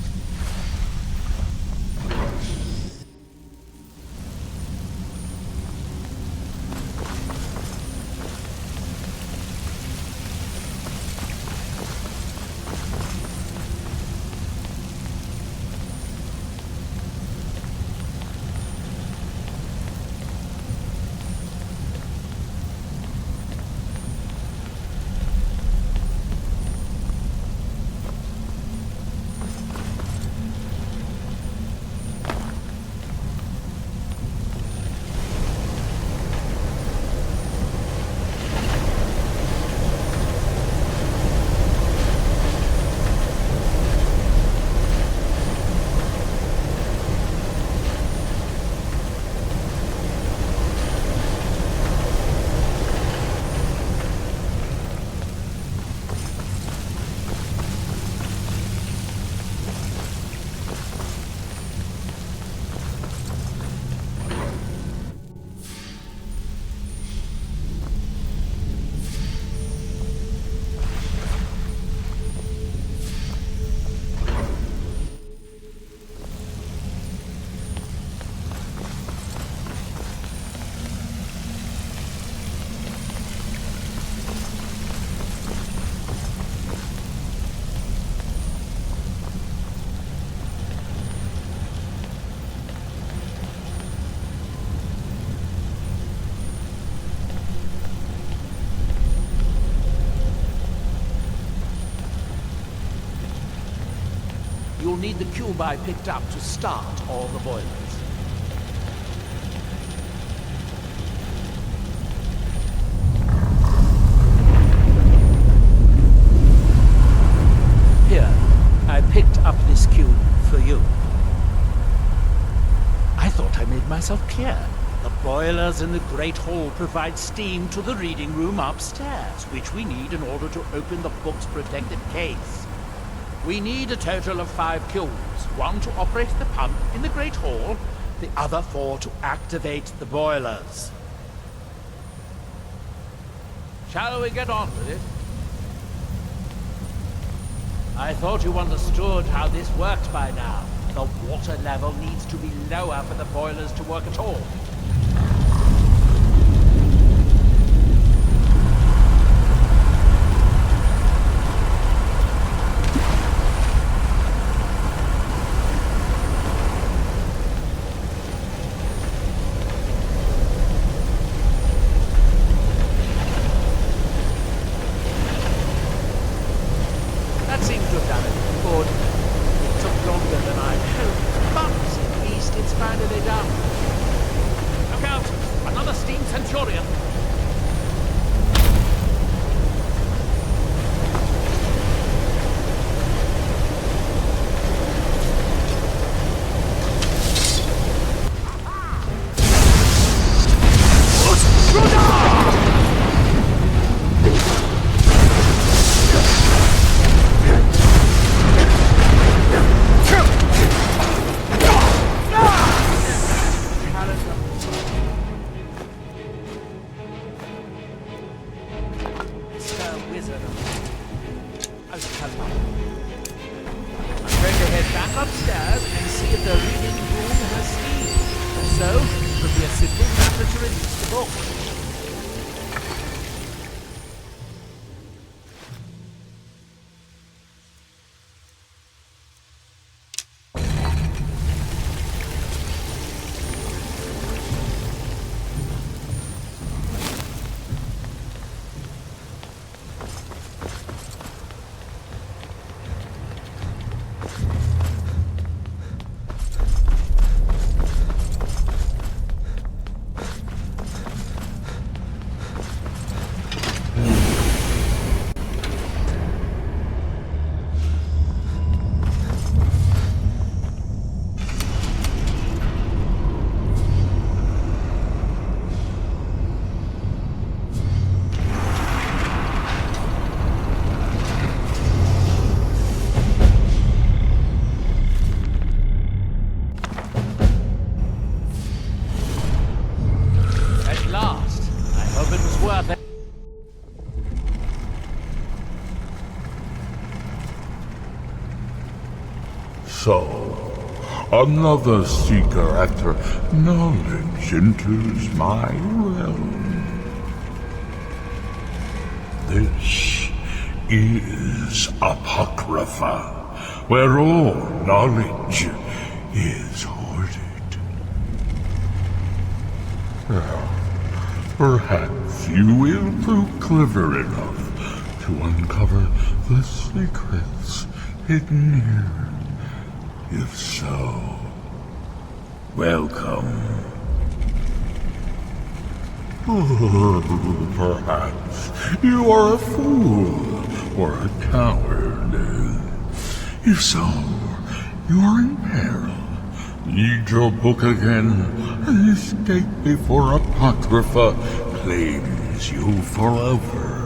You'll need the cube I picked up to start all the boilers. Here, I picked up this cube for you. I thought I made myself clear. The boilers in the Great Hall provide steam to the reading room upstairs, which we need in order to open the book's protected case. We need a total of 5 kilns, 1 to operate the pump in the Great Hall, the other 4 to activate the boilers. Shall we get on with it? I thought you understood how this worked by now. The water level needs to be lower for the boilers to work at all. So, another seeker after knowledge enters my realm. This is Apocrypha, where all knowledge is hoarded. Perhaps you will prove clever enough to uncover the secrets hidden here. If so, welcome. Perhaps you are a fool or a coward. If so, you are in peril. Read your book again and escape before Apocrypha claims you forever.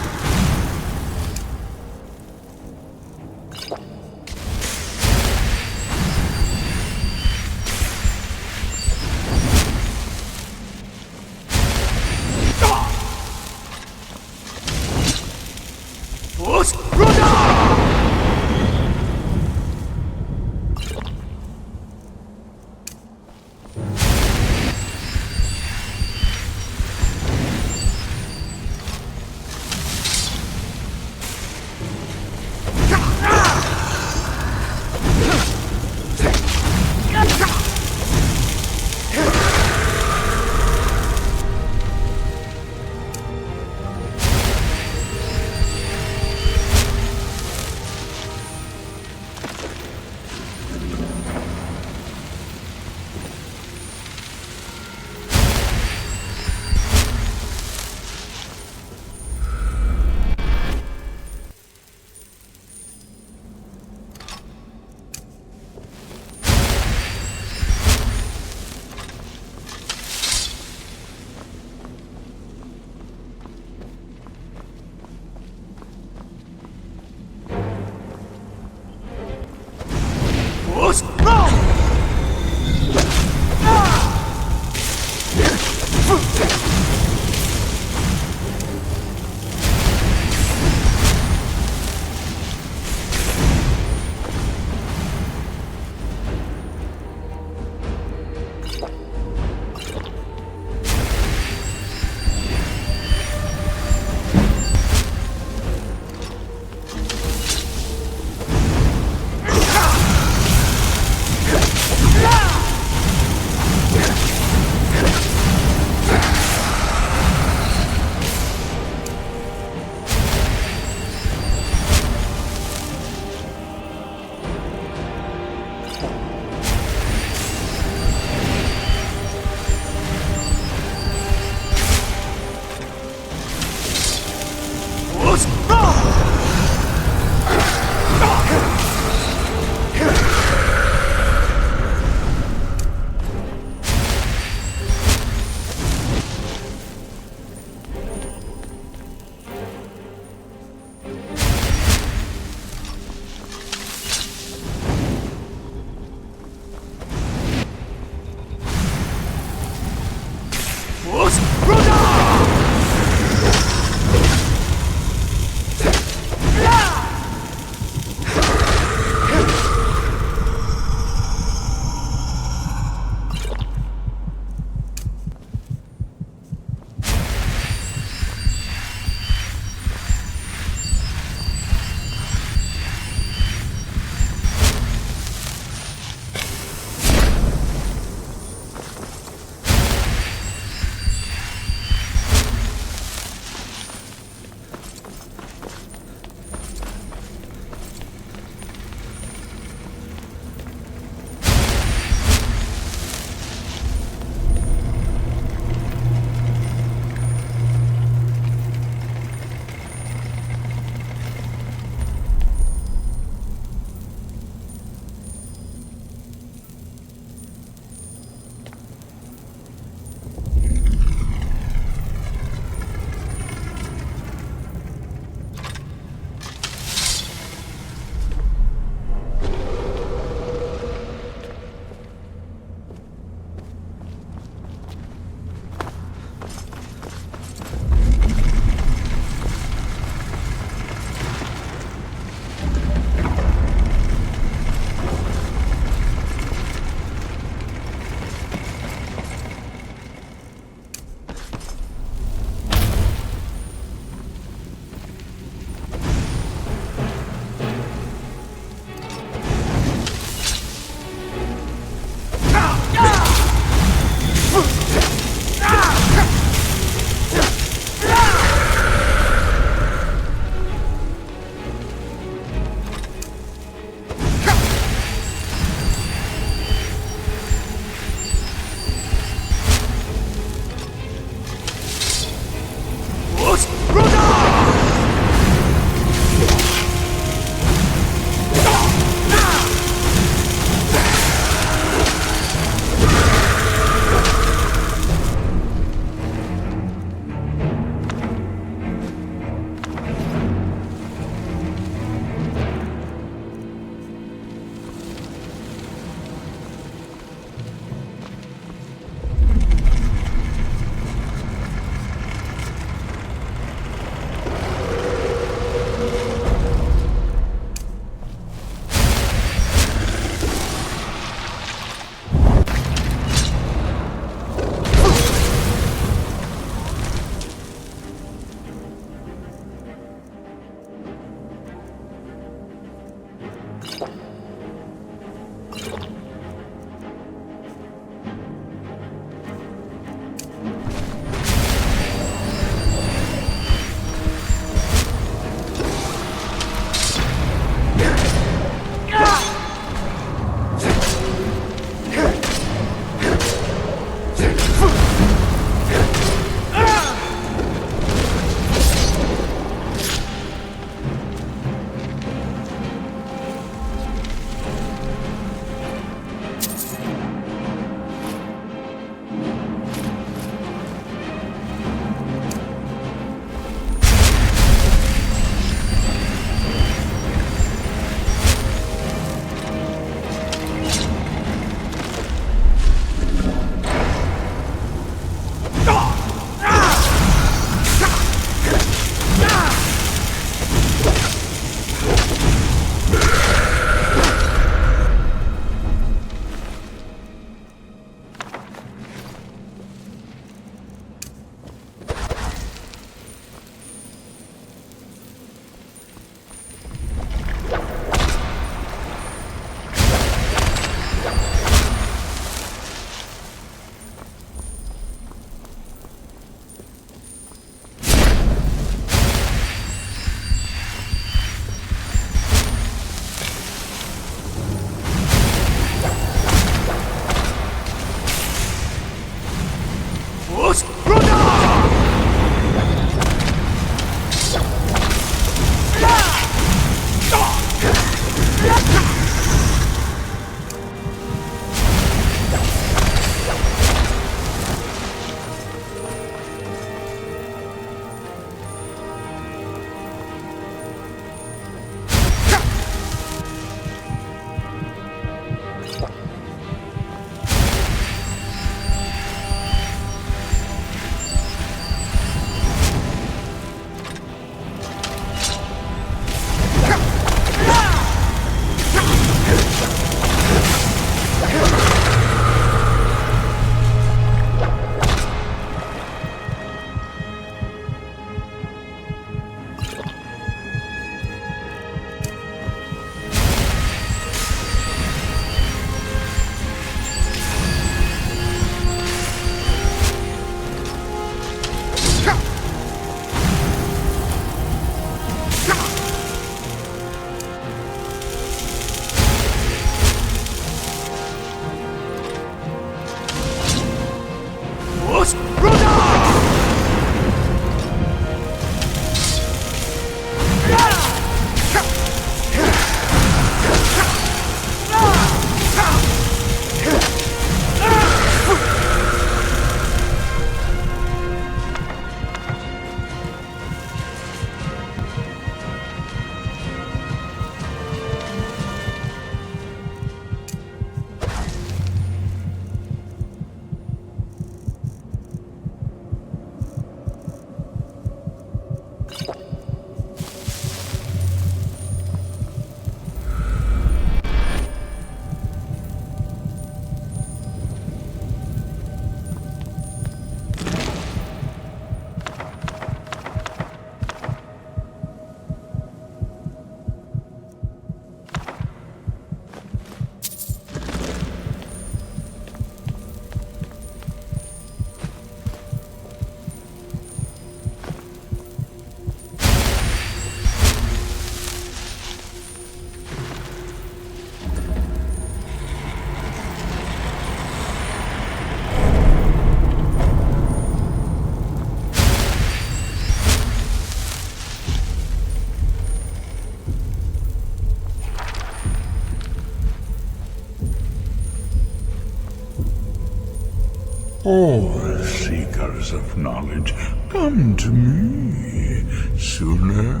All seekers of knowledge come to me sooner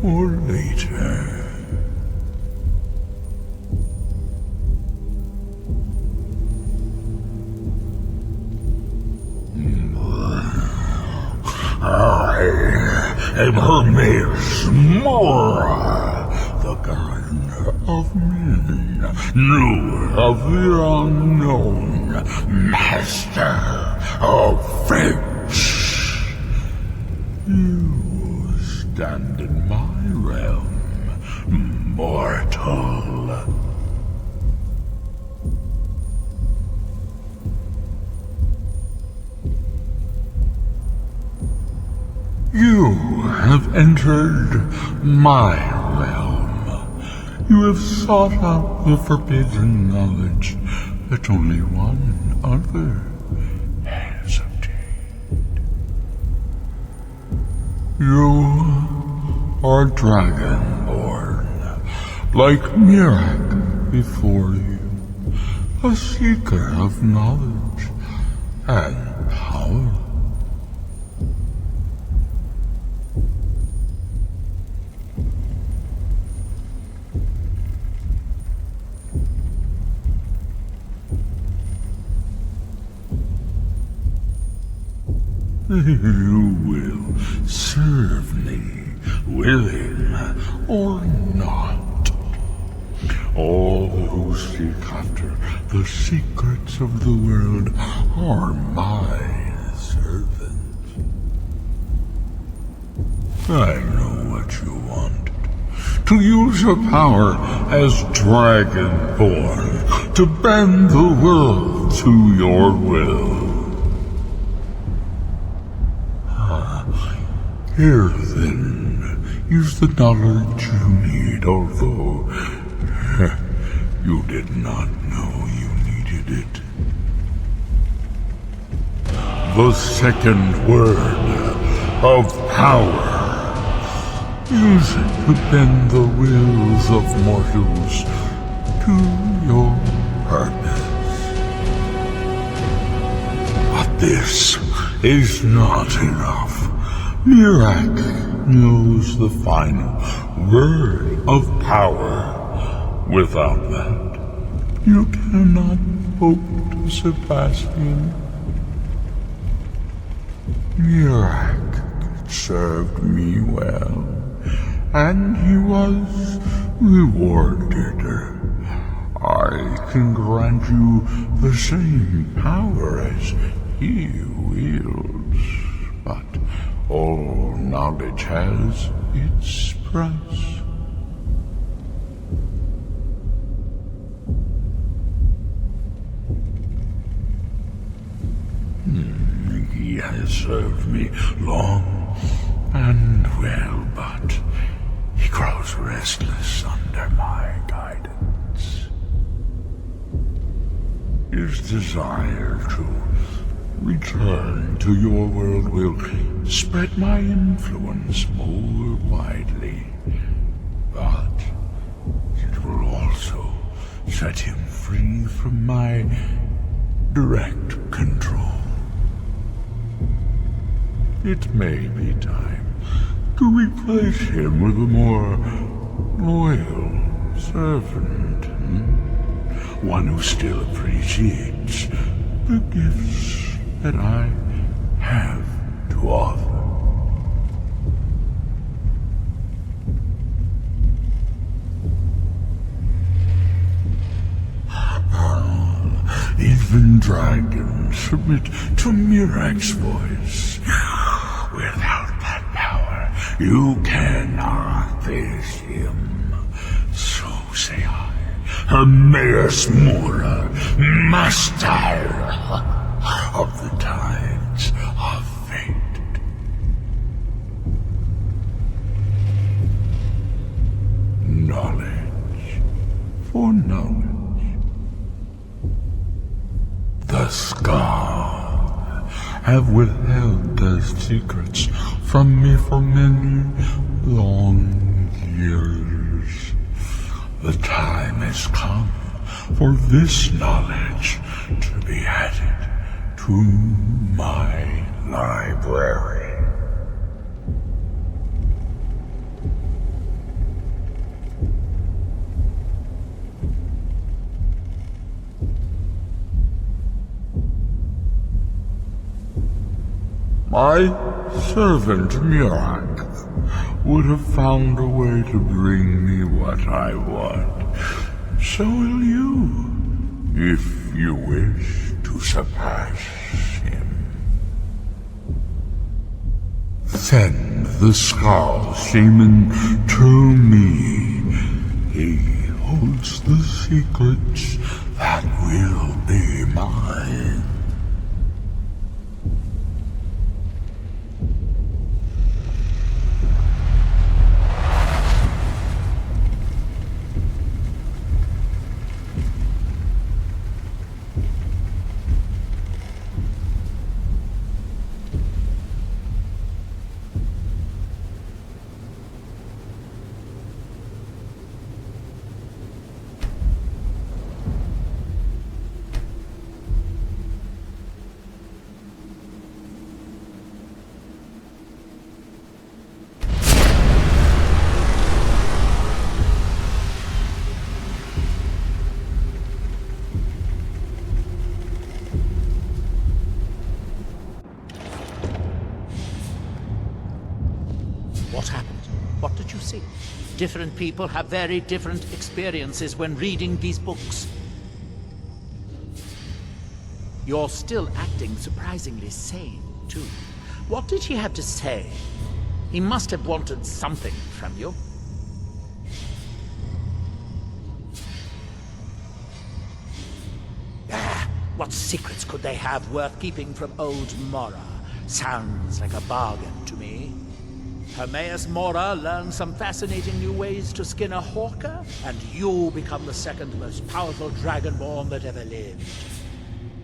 or later. I am Hermes Mora, the guardian of men, knower of the unknown, master of fates. You stand in my realm, mortal. You have entered my realm. You have sought out the forbidden knowledge that only one other has obtained. You are Dragonborn, like Mirak before you, a seeker of knowledge and power. You will serve me, willing or not. All who seek after the secrets of the world are my servants. I know what you want. To use your power as Dragonborn, to bend the world to your will. Here, then, is the knowledge you need, although you did not know you needed it. The second word of power. Use it to bend the wills of mortals to your purpose. But this is not enough. Mirak knows the final word of power. Without that, you cannot hope to surpass him. Mirak served me well, and he was rewarded. I can grant you the same power as he wields, but all knowledge has its price. He has served me long and well, but he grows restless under my guidance. His desire to Return to your world will spread my influence more widely, but it will also set him free from my direct control. It may be time to replace him with a more loyal servant. One who still appreciates the gifts that I have to offer. Even dragons submit to Mirak's voice. Without that power, you cannot face him. So say I, Hermaeus Mora, master of the tides of fate. Knowledge for knowledge. The Scar have withheld their secrets from me for many long years. The time has come for this knowledge to be added to my library. My servant Mirak would have found a way to bring me what I want. So will you, if you wish to surpass him. Send the Skull Shaman to me. He holds the secrets that will be mine. What happened? What did you see? Different people have very different experiences when reading these books. You're still acting surprisingly sane, too. What did he have to say? He must have wanted something from you. What secrets could they have worth keeping from old Mora? Sounds like a bargain to me. Hermaeus Mora learned some fascinating new ways to skin a hawker, and you become the second most powerful Dragonborn that ever lived.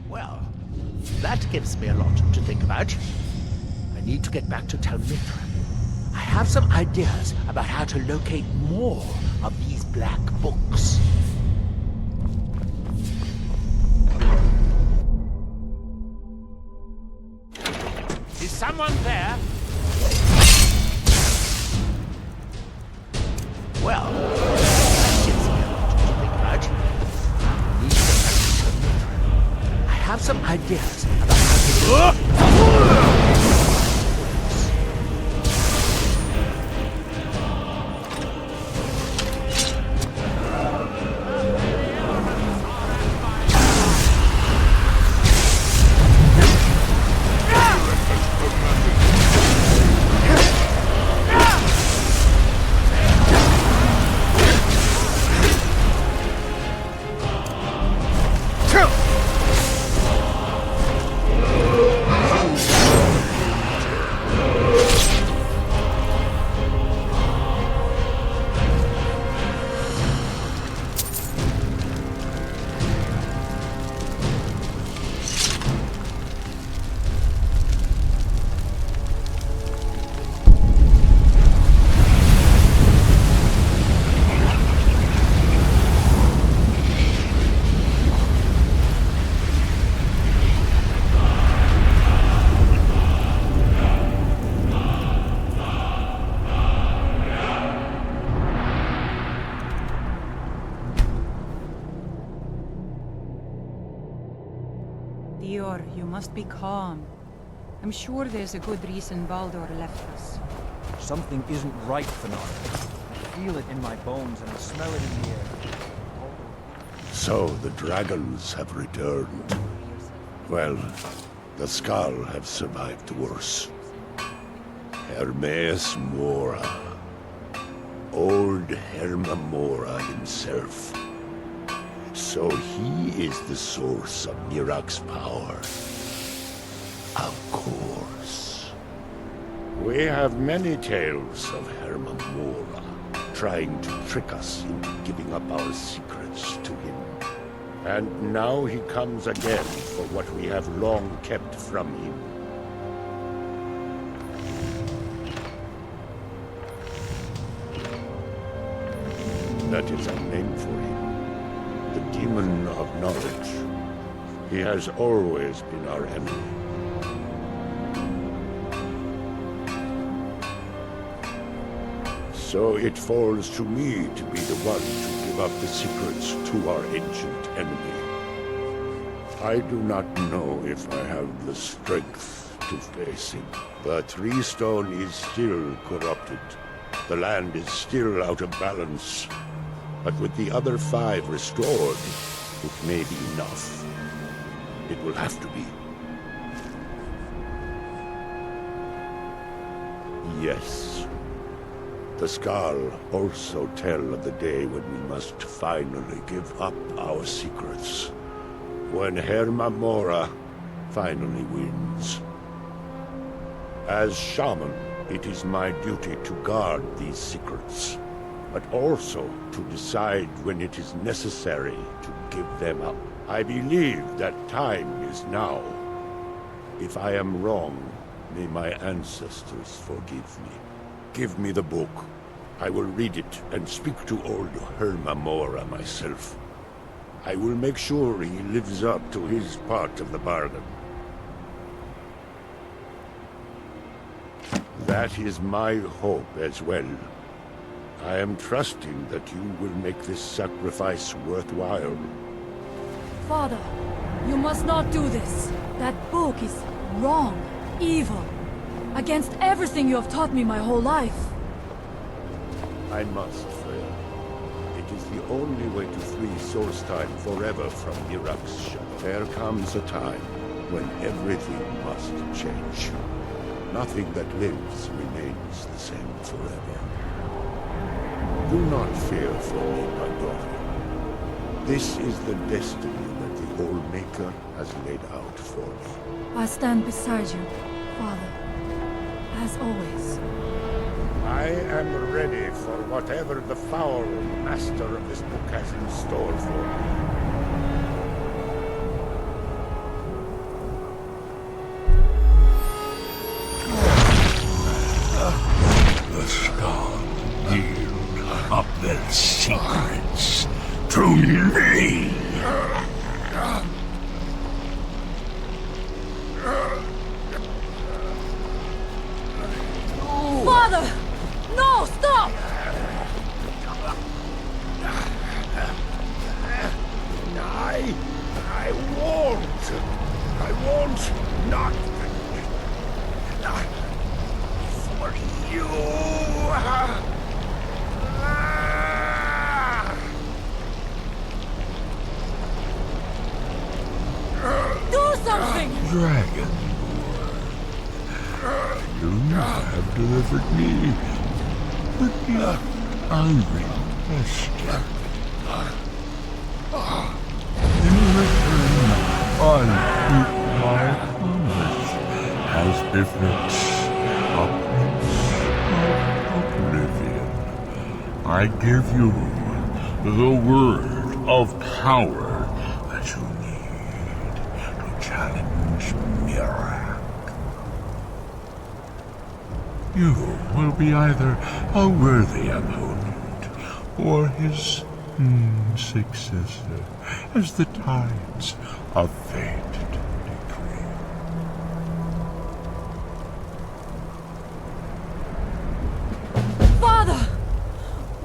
Well, that gives me a lot to think about. I need to get back to Telmithran. I have some ideas about how to locate more of these black books. Is someone there? Well, that gives me a lot to think about. I need to get back to Telmithran. I have some ideas about how to... must be calm. I'm sure there's a good reason Baldur left us. Something isn't right, Fenard. I feel it in my bones and I smell it in the air. So the dragons have returned. Well, the Skull have survived worse. Hermes Mora. Old Hermamora himself. So he is the source of Mirak's power. Of course. We have many tales of Hermamora trying to trick us into giving up our secrets to him. And now he comes again for what we have long kept from him. That is a name for him. The Demon of Knowledge. He has always been our enemy. So it falls to me to be the one to give up the secrets to our ancient enemy. I do not know if I have the strength to face him. The Tree Stone is still corrupted. The land is still out of balance. But with the other 5 restored, it may be enough. It will have to be. Yes. The Skull also tell of the day when we must finally give up our secrets. When Hermamora finally wins. As shaman, it is my duty to guard these secrets, but also to decide when it is necessary to give them up. I believe that time is now. If I am wrong, may my ancestors forgive me. Give me the book. I will read it and speak to old Hermamora myself. I will make sure he lives up to his part of the bargain. That is my hope as well. I am trusting that you will make this sacrifice worthwhile. Father, you must not do this. That book is wrong, evil, against everything you have taught me my whole life. I must, Freya. It is the only way to free Solstheim forever from Mirak's shadow. There comes a time when everything must change. Nothing that lives remains the same forever. Do not fear for me, my daughter. This is the destiny that the Old Maker has laid out for me. I stand beside you, Father, as always. I am ready for whatever the foul master of this book has in store for me. The Skull yield up their secrets to me. Father! No, stop! I won't not for you. Do something! Dragonborn, you have delivered me, but yet I requested. In return, I keep my promise as befits a prince of oblivion. I give you the word of power that you need to challenge Mirak. You will be either a worthy opponent or his successor, as the tides of fate decree. Father!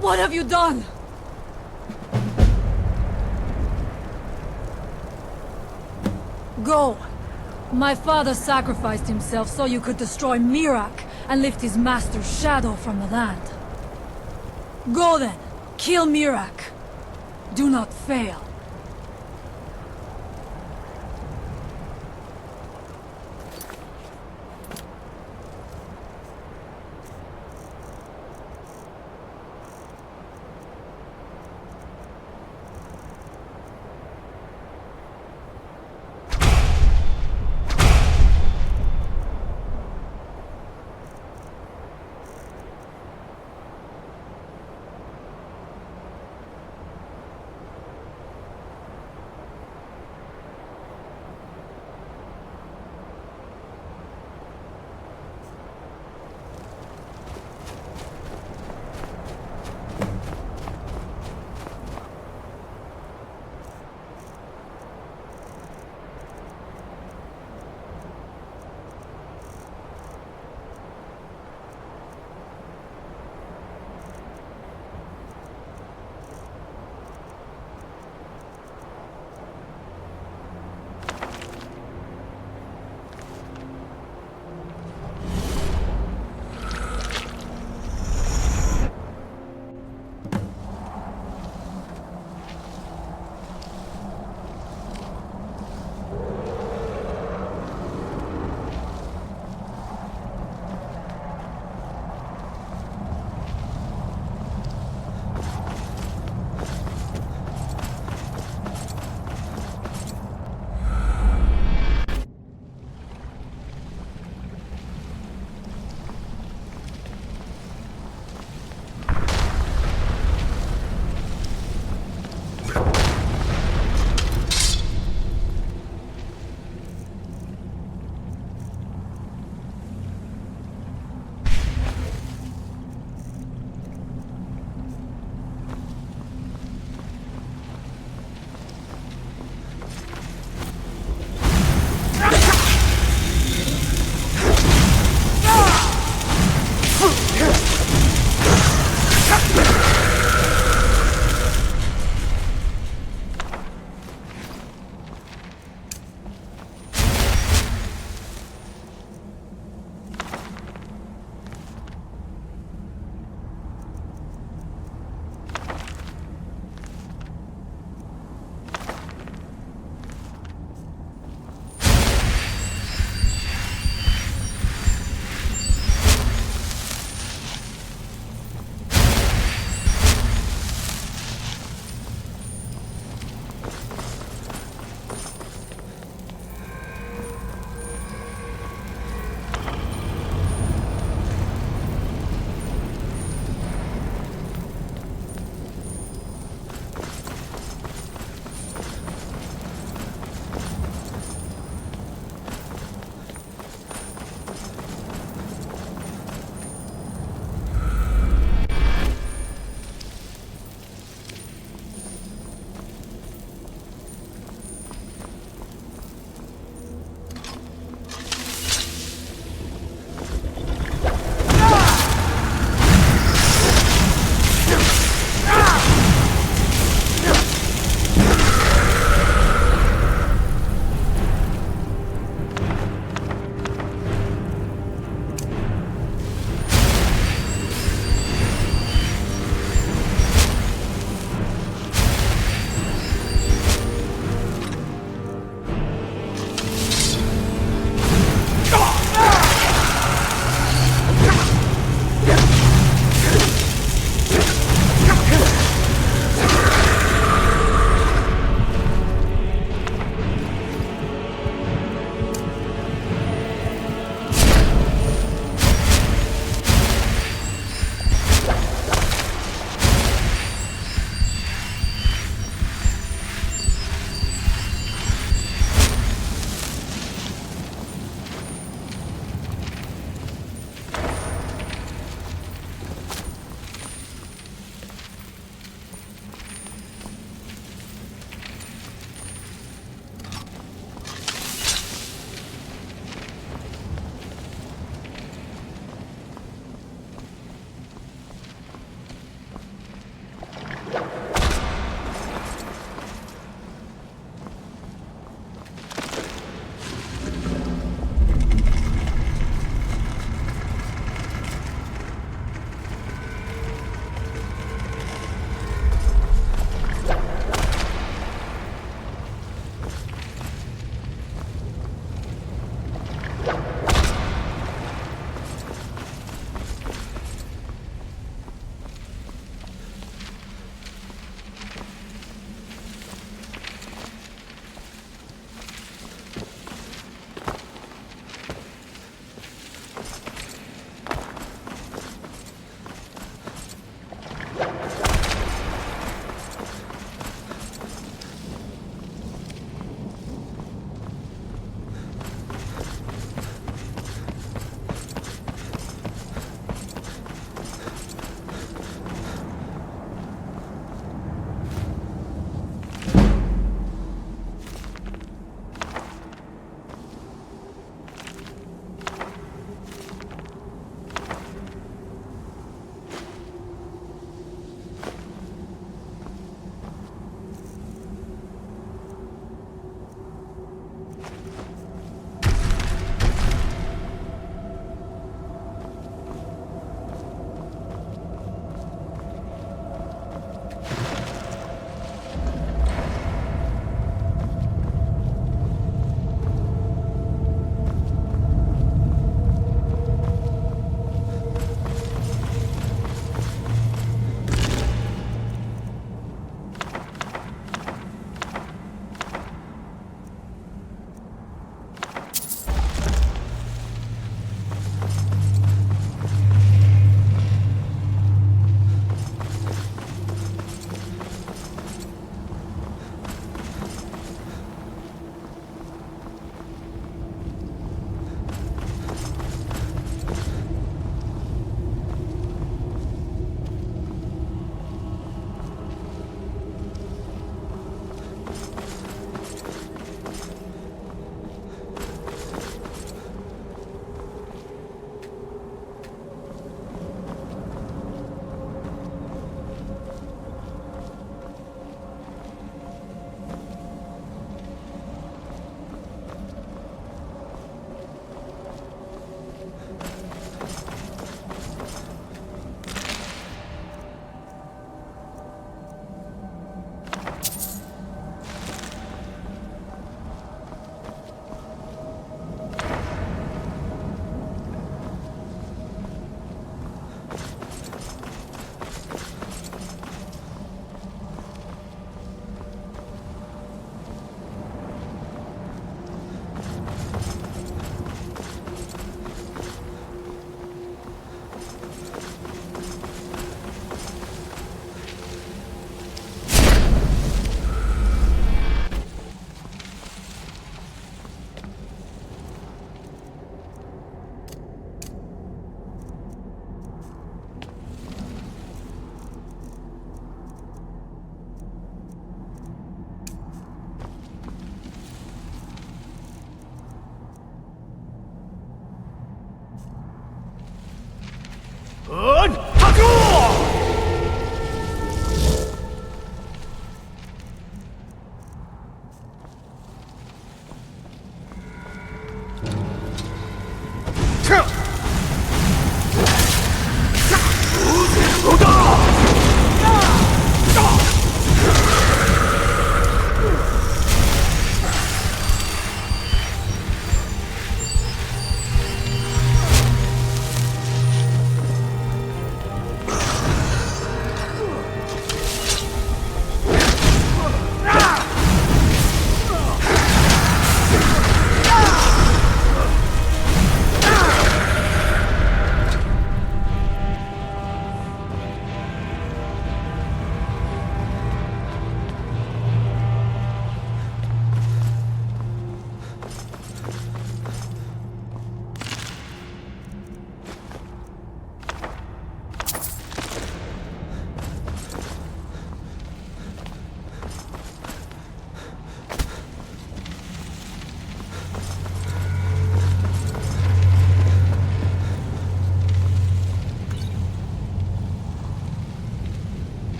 What have you done? Go. My father sacrificed himself so you could destroy Mirak and lift his master's shadow from the land. Go then, kill Mirak. Do not fail.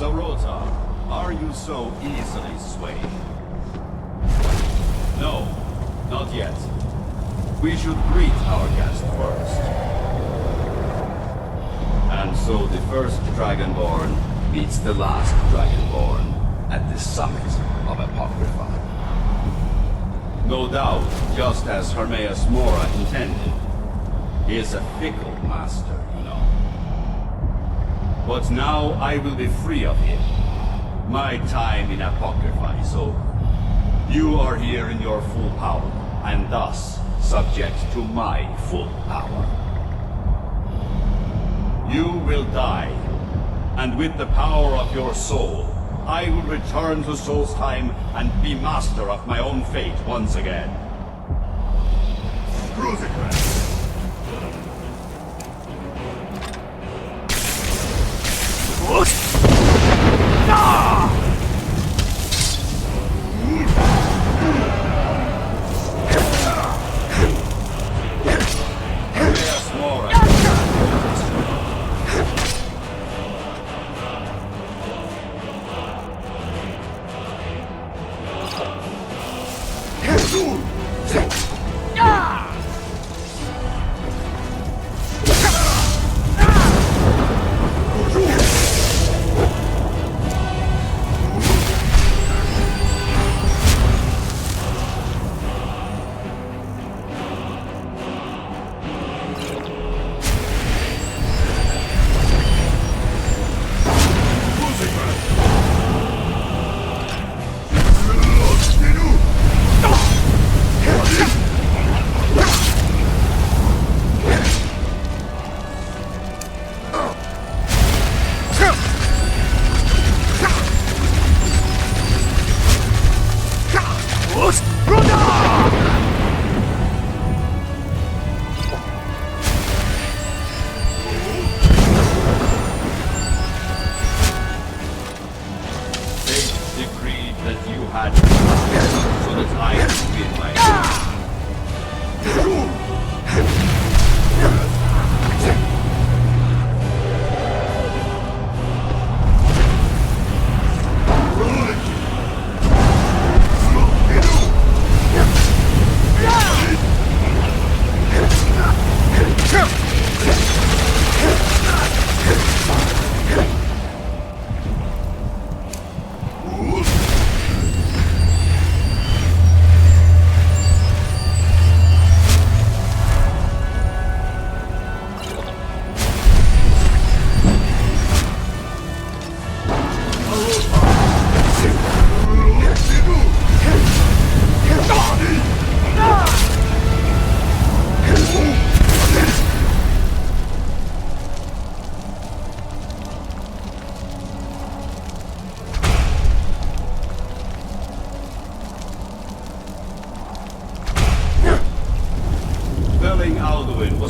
Zarota, are you so easily swayed? No, not yet. We should greet our guest first. And so the first Dragonborn meets the last Dragonborn at the summit of Apocrypha. No doubt, just as Hermaeus Mora intended. He is a fickle master, you know. But now I will be free of him. My time in Apocrypha is over. You are here in your full power, and thus subject to my full power. You will die, and with the power of your soul, I will return to Solstheim and be master of my own fate once again. Crucifix!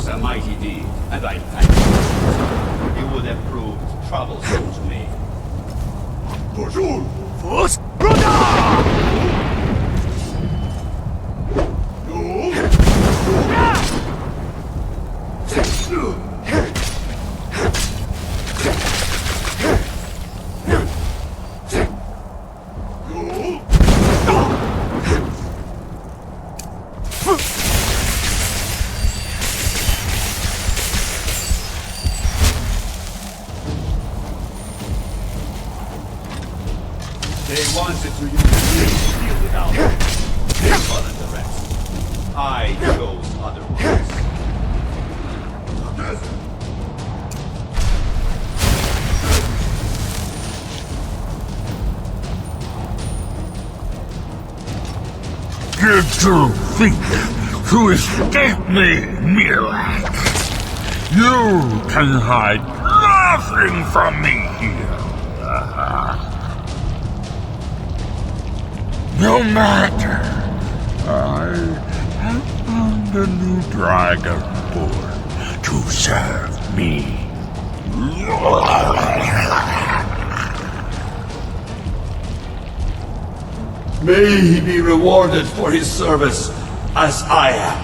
was a mighty deed, and I thank you. You would have proved troublesome to me. Bonjour! First, brother! They wanted to use me to deal with our they followed the rest. I chose otherwise. Did you think to escape me, Mirak? You can hide nothing from me here. No matter. I have found a new Dragonborn to serve me. May he be rewarded for his service, as I am.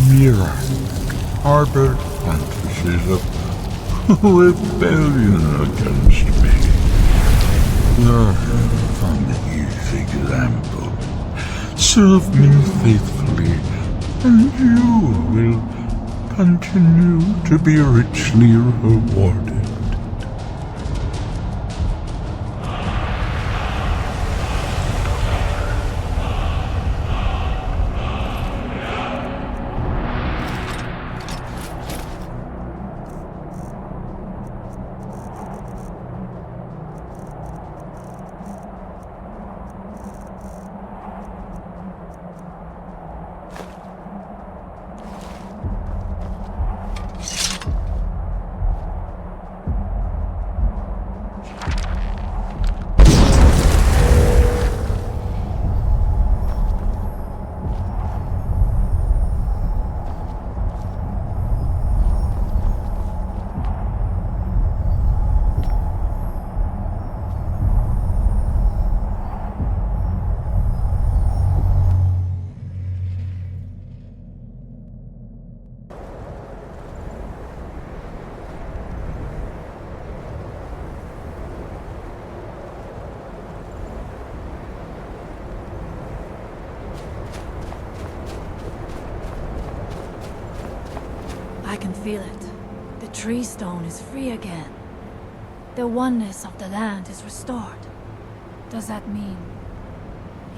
Mirak harbored fantasies of rebellion against me. Learn from his example. Serve me faithfully, and you will continue to be richly rewarded. I can feel it. The tree stone is free again. The oneness of the land is restored. Does that mean...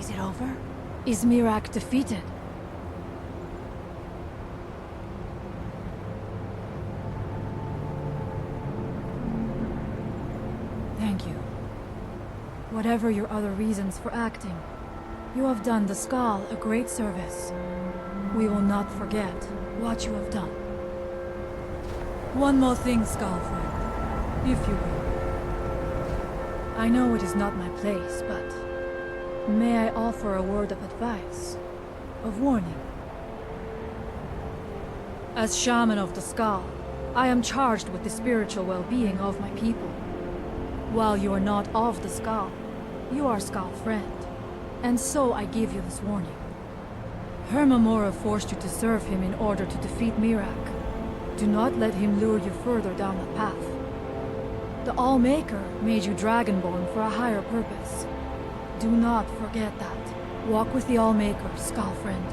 is it over? Is Mirak defeated? Thank you. Whatever your other reasons for acting, you have done the Skull a great service. We will not forget what you have done. One more thing, Skull friend, if you will. I know it is not my place, but may I offer a word of advice, of warning? As Shaman of the Skull, I am charged with the spiritual well-being of my people. While you are not of the Skull, you are Skull friend, and so I give you this warning. Hermamora forced you to serve him in order to defeat Mirak. Do not let him lure you further down that path. The Allmaker made you Dragonborn for a higher purpose. Do not forget that. Walk with the Allmaker, Skull friend.